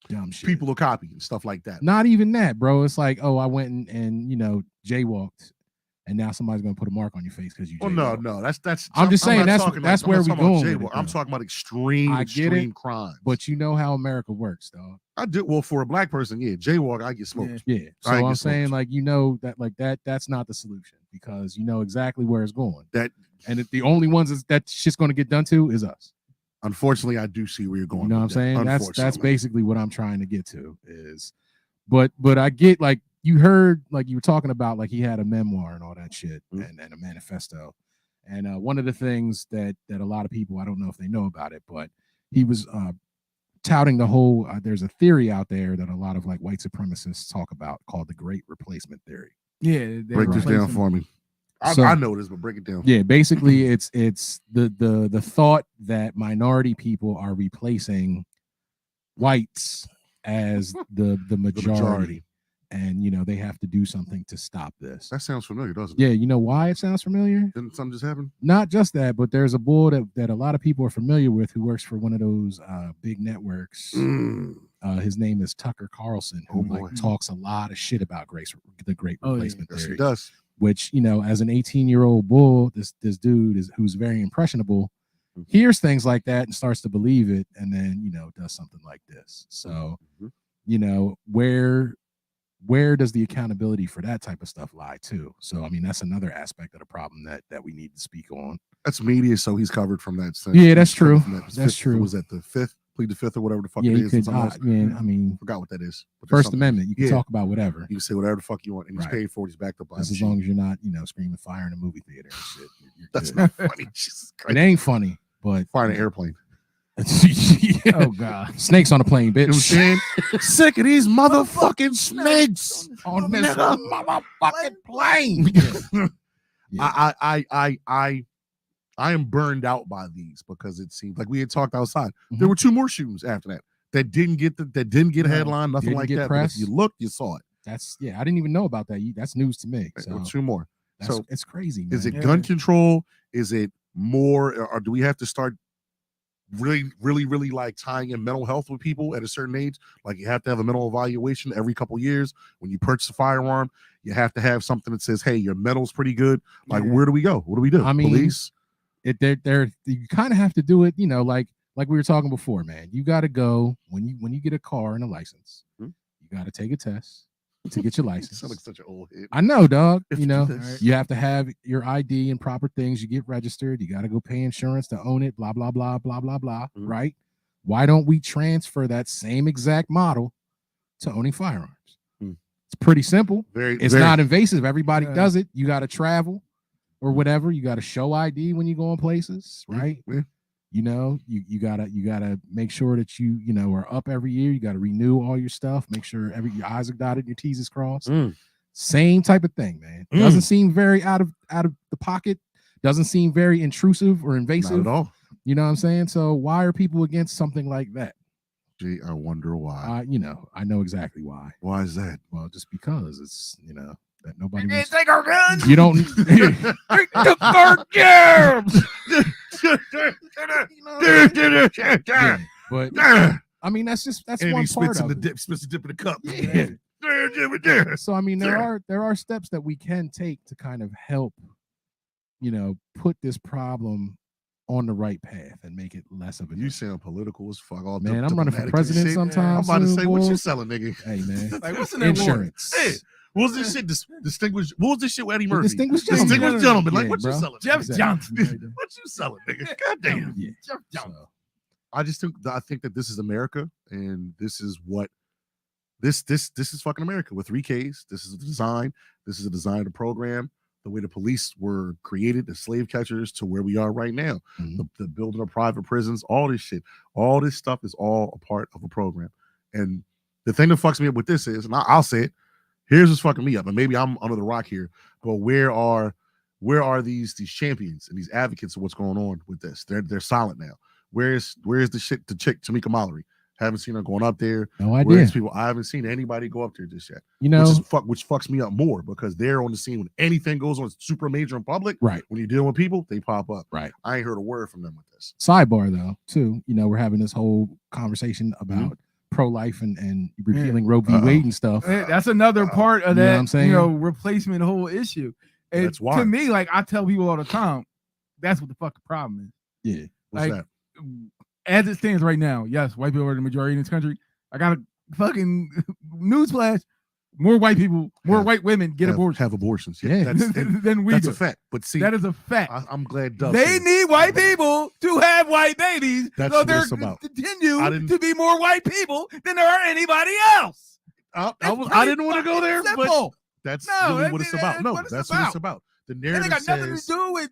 dumb shit. People will copy and stuff like that. Not even that, bro. It's like, oh, I went and jaywalked, and now somebody's gonna put a mark on your face because you. Oh no, that's. I'm just saying that's where we're going. I'm talking about extreme crime. But you know how America works, dog. I do. Well, for a black person, jaywalk, I get smoked. Yeah. So I'm saying, like, that's not the solution because you know exactly where it's going. And the only ones that shit's going to get done to is us. Unfortunately, I do see where you're going. You know what I'm saying? That's basically what I'm trying to get to is, but I get like you heard like you were talking about like he had a memoir and all that shit and a manifesto, and one of the things that a lot of people, I don't know if they know about it, but he was touting the whole there's a theory out there that a lot of like white supremacists talk about called the Great Replacement Theory. Yeah, break this down for me. I know this, but break it down. Yeah, basically it's the thought that minority people are replacing whites as the majority. and they have to do something to stop this. That sounds familiar, doesn't it? Yeah, you know why it sounds familiar? Didn't something just happen? Not just that, but there's a bull that a lot of people are familiar with who works for one of those big networks. His name is Tucker Carlson, who talks a lot of shit about the great replacement Yes, theory. he does. Which, as an 18-year-old bull, this dude who's very impressionable, hears things like that and starts to believe it, and then does something like this. So, where does the accountability for that type of stuff lie too? So, I mean, that's another aspect of the problem that we need to speak on. That's media, so he's covered from that. Yeah, that's true. That's true. Was that the fifth? Plead the fifth or whatever the fuck Yeah, it you is. could. I mean, forgot what that is. But First Amendment. You can talk about whatever. You can say whatever the fuck you want, and he's Right. paid for it. He's backed up by Just as long as you're not, screaming fire in a movie theater and shit. You're That's good. not funny. Jesus It Christ. ain't funny, but Fire in an airplane. Oh God. Snakes on a plane, You know what I'm bitch. saying? Sick of these motherfucking snakes On this nigga. motherfucking plane. Yeah. I am burned out by these because it seems like we had talked outside. Mhm. There were two more shootings after that didn't get a headline, nothing Didn't like get that. press. But if you looked, you saw it. I didn't even know about that. That's news to me. There So were two more. So it's crazy, man. is it Yeah. gun control? Is it more, or do we have to start really like tying in mental health with people at a certain age? Like you have to have a mental evaluation every couple of years when you purchase a firearm. You have to have something that says, "Hey, your mental's pretty good." Like, where do we go? What do we do? I mean, Police. You kind of have to do it, like we were talking before, man. You got to go when you get a car and a license. Hmm? You got to take a test to get your You license. sound like such an old head. I know, dog. If You know, do this. you have to have your ID and proper things. You get registered. You got to go pay insurance to own it. Blah blah blah blah blah blah. Mhm. Right? Why don't we transfer that same exact model to owning firearms? Hmm. It's pretty simple. It's not invasive. Everybody Yeah. does it. You got to travel or whatever. You got to show ID when you go in places, right? Yeah. You gotta make sure that you are up every year. You got to renew all your stuff. Make sure your I's are dotted, your T's is crossed. Mm. Same type of thing, man. Mm. Doesn't seem very out of the pocket. Doesn't seem very intrusive or Not invasive. at all. You know what I'm saying? So why are people against something like that? Gee, I wonder why. I know exactly why. Why is that? Well, just because it's that nobody. You wants- can't take our guns. You don't. Yeah, but I mean, that's And one he part spits in of the it. dip, spits the dip in the cup. Yeah. So I mean, there are steps that we can take to kind of help, put this problem on the right path and make it less of a. You sound political as fuck. All Man, I'm running for diplomatic and president shit. sometime. I'm about to soon, say, what you boy. selling, nigga? Hey man, Like, what's in that water? insurance. Hey, what was this shit? Distinguished. What was this shit with Eddie Murphy? Distinguished gentleman. Distinguished gentleman. Like, Yeah, what you bro. selling? Jeff nigga? Exactly. Johnson. What you selling, nigga? God damn. Yeah. Jeff Johnson. So, I think that this is America, and this is what this is fucking America with 3Ks. This is the design. This is the design of the program. The way the police were created, the slave catchers, to where we are right now. Mhm. The building of private prisons, all this shit, all this stuff is all a part of a program. And the thing that fucks me up with this is, and I'll say it, here's what's fucking me up. And maybe I'm under the rock here, but where are these champions and these advocates of what's going on with this? They're silent now. Where's the chick Tamika Mallory? Haven't seen her going up there. no Where's idea. people? I haven't seen anybody go up there just yet. Which fucks me up more because they're on the scene when anything goes on. It's super major in public. Right. When you're dealing with people, they pop up. Right. I ain't heard a word from them with this. Sidebar though, too. We're having this whole conversation about pro-life and repealing Roe v. Uh-oh. Wade and stuff. That's another part of You know that, what I'm saying? replacement whole issue. And That's why. to me, like I tell people all the time, that's what the fucking problem is. Yeah. What's Like, that? As it stands right now, yes, white people are the majority in this country. I got a fucking newsflash: more white people, more Have- white women get abortions Have abortions. Yeah. than we That's do. a fact. But see, That is a fact. I'm glad Dove They said- need white people to have white babies, That's so what there it's about. continue I didn't- to be more white people than there are anybody else. I That's didn't want to go pretty there, but simple. that's No, really that- what it's that- about. that's No, what it's that's what it's about. The It narrative ain't got nothing to says do with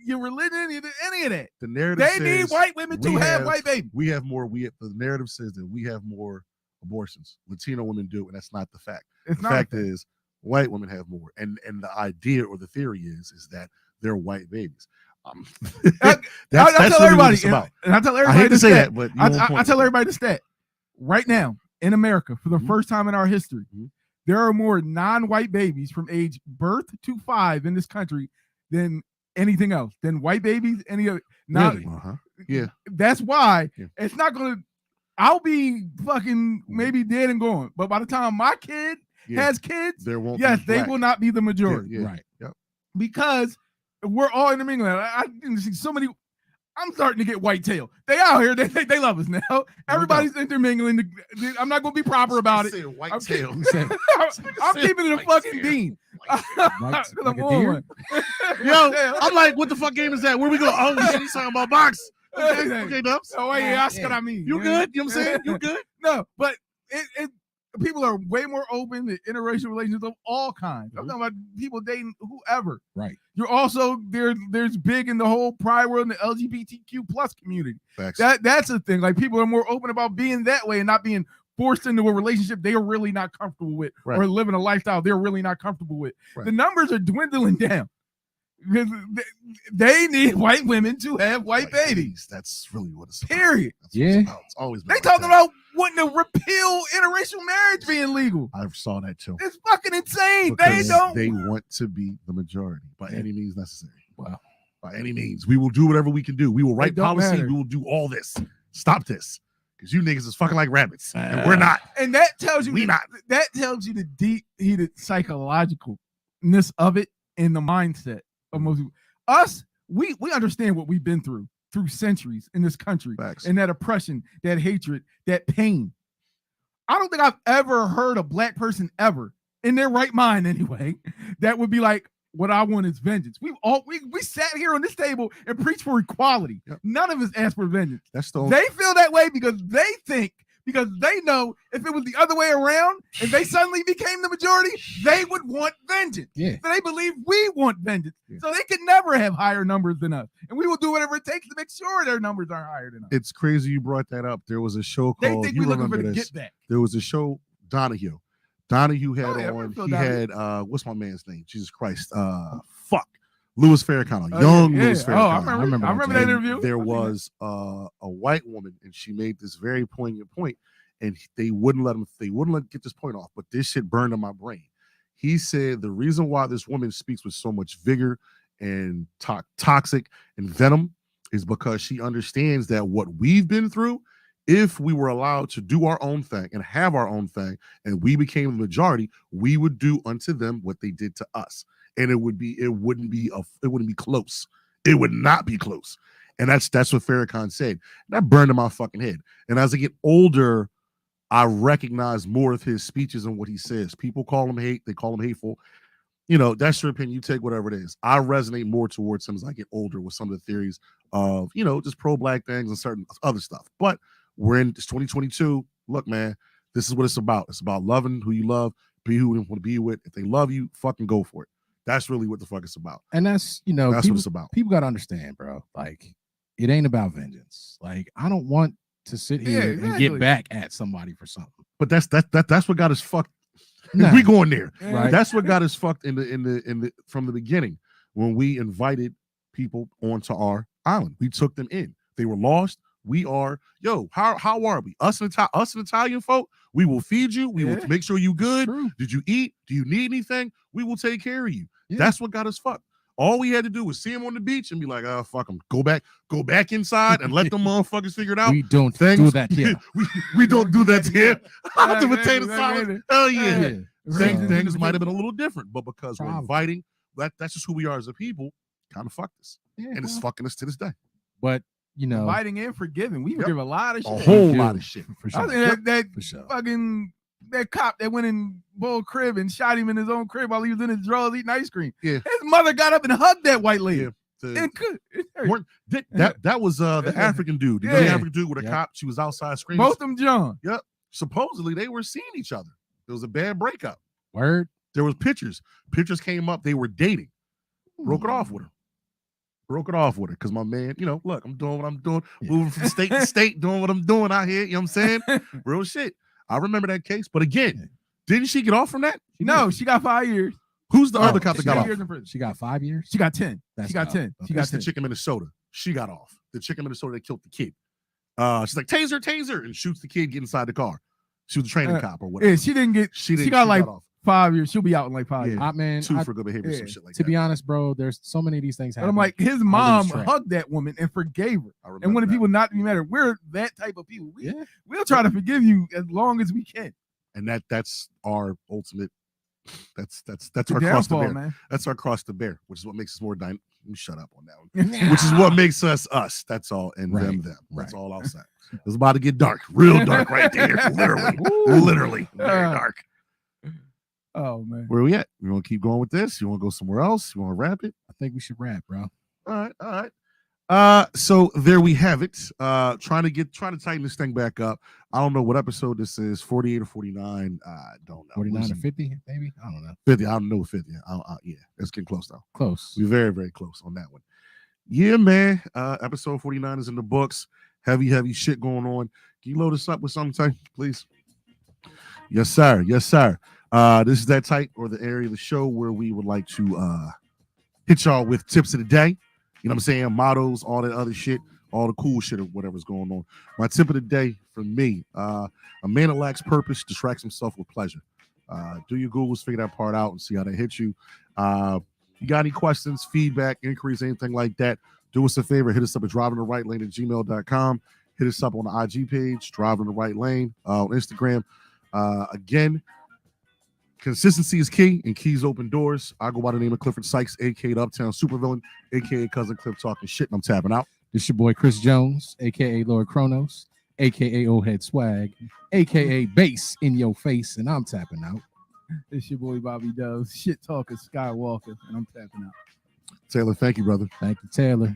your religion, any of that. the narrative They says need white women to we have white babies. we have more. The narrative says that we have more abortions. Latino women do, and that's not the fact. It's The not fact is, white women have more, and the idea or the theory is that they're white babies. I That's tell really what everybody, it's about. and I tell I everybody hate to the say stat. that, but I tell everybody the stat. Right now in America, for the Mhm. first time in our history, Mhm. there are more non-white babies from age birth to 5 in this country than anything else. Than white babies, any other. Really? Yeah. That's why Yeah. it's not gonna. I'll be fucking maybe dead and gone, but by the time my kid has kids, there won't. yes, be they black. will not be the majority. Yeah, yeah. Right. Yep. Because we're all intermingling. I can see so many. I'm starting to get whitetail. They out here. They love us now. Everybody's intermingling. I'm not going to be proper about it. White tail. I'm keeping it a fucking bean. Like a deer? Yo, I'm like, what the fuck game is that? Where we go? Oh, shit, he's talking about box. Okay, Dubs. Oh, wait, yeah, that's what I mean. You good? You know what I'm saying? You good? No, but people are way more open to interracial relations of all kinds. I'm talking about people dating whoever. Right. You're also there's big in the whole pride world and the LGBTQ plus community. Facts. That's a thing. Like people are more open about being that way and not being forced into a relationship they are really not comfortable with or living a lifestyle they're really not comfortable with. Right. The numbers are dwindling down because they need white women to have white babies. That's really what it's Period. About. That's what it's about. It's always been They like talking that. about wanting to repeal interracial marriage being legal. I saw that too. It's fucking insane. Because They don't. They want to be the majority by any means necessary. Wow. By any means, we will do whatever we can do. We will write don't policy. matter. We will do all this. Stop this, because you niggas is fucking like rabbits, and we're not. And that tells you We not. That tells you the deep-heated psychologicalness of it and the mindset of most people. Us, we understand what we've been through centuries in this country. Facts. And that oppression, that hatred, that pain. I don't think I've ever heard a black person ever in their right mind anyway that would be like, what I want is vengeance. We sat here on this table and preached for equality. Yep. None of us asked for vengeance. That's the They feel that way because they know if it was the other way around, if they suddenly became the majority, they would want vengeance. Yeah. So they believe we want vengeance. Yeah. So they could never have higher numbers than us. And we will do whatever it takes to make sure their numbers are higher than us. It's crazy you brought that up. There was a show They called. think You we're looking for remember the this? get back. There was a show, Donahue. Donahue had Oh, yeah, I on. remember He Donahue. had what's my man's name? Jesus Christ. Fuck. Louis Farrakhan. Oh, Young yeah, Louis yeah. Farrakhan. Oh, I remember that And interview. There I've seen was a white woman, and she made this very poignant point, and they wouldn't let him. They wouldn't let get this point off. But this shit burned in my brain. He said the reason why this woman speaks with so much vigor and toxic and venom is because she understands that what we've been through, if we were allowed to do our own thing and have our own thing, and we became the majority, we would do unto them what they did to us. And it wouldn't be close. It would not be close. And that's what Farrakhan said. That burned in my fucking head. And as I get older, I recognize more of his speeches and what he says. People call him hate, they call him hateful. You know, that's your opinion. You take whatever it is. I resonate more towards him as I get older with some of the theories of, just pro-black things and certain other stuff. But we're in 2022. Look, man, this is what it's about. It's about loving who you love, be who you want to be with. If they love you, fucking go for it. That's really what the fuck it's about. And that's, That's what it's about. People got to understand, bro. Like, it ain't about vengeance. Like, I don't want to sit here and exactly. get back at somebody for something. But that's what got us fucked. Nah. We going there. Right. That's what got us fucked in the from the beginning when we invited people onto our island. We took them in. They were lost. We are, how are we? Us and Italian folk, we will feed you. We will make sure you good. True. Did you eat? Do you need anything? We will take care of you. Yeah. That's what got us fucked. All we had to do was see him on the beach and be like, oh, fuck them. Go back inside and let them motherfuckers figure it out. We don't Things. do that here. we don't do that here. Yeah, The potato yeah, salad. yeah. Hell yeah. Yeah. Things might have been a little different, but because we're Probably. inviting, that's just who we are as a people, kind of fucked us. Yeah, And it's fucking us to this day. but Inviting and forgiving. We Yep. forgive a lot of A shit. whole do. lot of shit. for I sure. think that For sure. fucking that cop that went in Bull crib and shot him in his own crib while he was in his drawers eating ice cream. Yeah. His mother got up and hugged that white lady. Yeah. The- And could, that was the African dude. The Yeah. African dude with a Yeah. cop. She was outside screaming. both them John. Supposedly they were seeing each other. There was a bad breakup. Word. There was pictures. Pictures came up. They were dating. Broke it off with her. Because my man, look, I'm doing what I'm doing, moving from state to state, doing what I'm doing out here. You know what I'm saying? Real shit. I remember that case. But again, didn't she get off from that? No, she got 5 years. Who's the Oh, other cop that She got got off? years in prison. She got 5 years. She got 10. That's She got dope. 10. She Okay. got That's the 10. chick in Minnesota. She got off. The chick in Minnesota that killed the kid. She's like, taser, and shoots the kid, get inside the car. She was a training cop or whatever. Yeah, she didn't get. She got like off. 5 years. She'll be out in like 5 Yeah. years. Man, Two for good behavior, some yeah. shit like to that. be honest, bro, there's so many of these things But happening. I'm like, his lose mom track. hugged that woman and forgave her. I remember And wanted that. people not to be mad at her. We're that type of people. Yeah. We'll try to forgive you as long as we can. And that's our ultimate. That's The our cross to downfall, bear. man. That's our cross to bear, which is what makes us more dynamic. Shut up on that one. Which is what makes us us. That's all, and Right, them. That's right. all I'll say. It's about to get dark, real dark right there. Literally, very dark. Oh man. Where we at? You want to keep going with this? You want to go somewhere else? You want to wrap it? I think we should wrap, bro. All right. So there we have it. Trying to tighten this thing back up. I don't know what episode this is, 48 or 49. I don't know. 49 or 50, maybe? I don't know. 50. I don't know 50. Yeah, it's getting close though. Close. We're very, very close on that one. Yeah, man. Episode 49 is in the books. Heavy shit going on. Can you load us up with something, please? Yes, sir. This is that type or the area of the show where we would like to hit y'all with tips of the day. You know what I'm saying? Mottos, all that other shit, all the cool shit or whatever's going on. My tip of the day for me, a man that lacks purpose distracts himself with pleasure. Do your Googles, figure that part out and see how that hits you. You got any questions, feedback, inquiries, anything like that, do us a favor. Hit us up at drivingtherrightlane@gmail.com. Hit us up on the IG page, Driving the Right Lane, on Instagram. Again, consistency is key, and keys open doors. I go by the name of Clifford Sykes, a.k.a. the Uptown Supervillain, a.k.a. Cousin Cliff talking shit, and I'm tapping out. This your boy Chris Jones, a.k.a. Lord Kronos, a.k.a. Old Head Swag, a.k.a. Bass in Your Face, and I'm tapping out. It's your boy Bobby Doves, shit talker Skywalker, and I'm tapping out. Taylor, thank you, brother. Thank you, Taylor.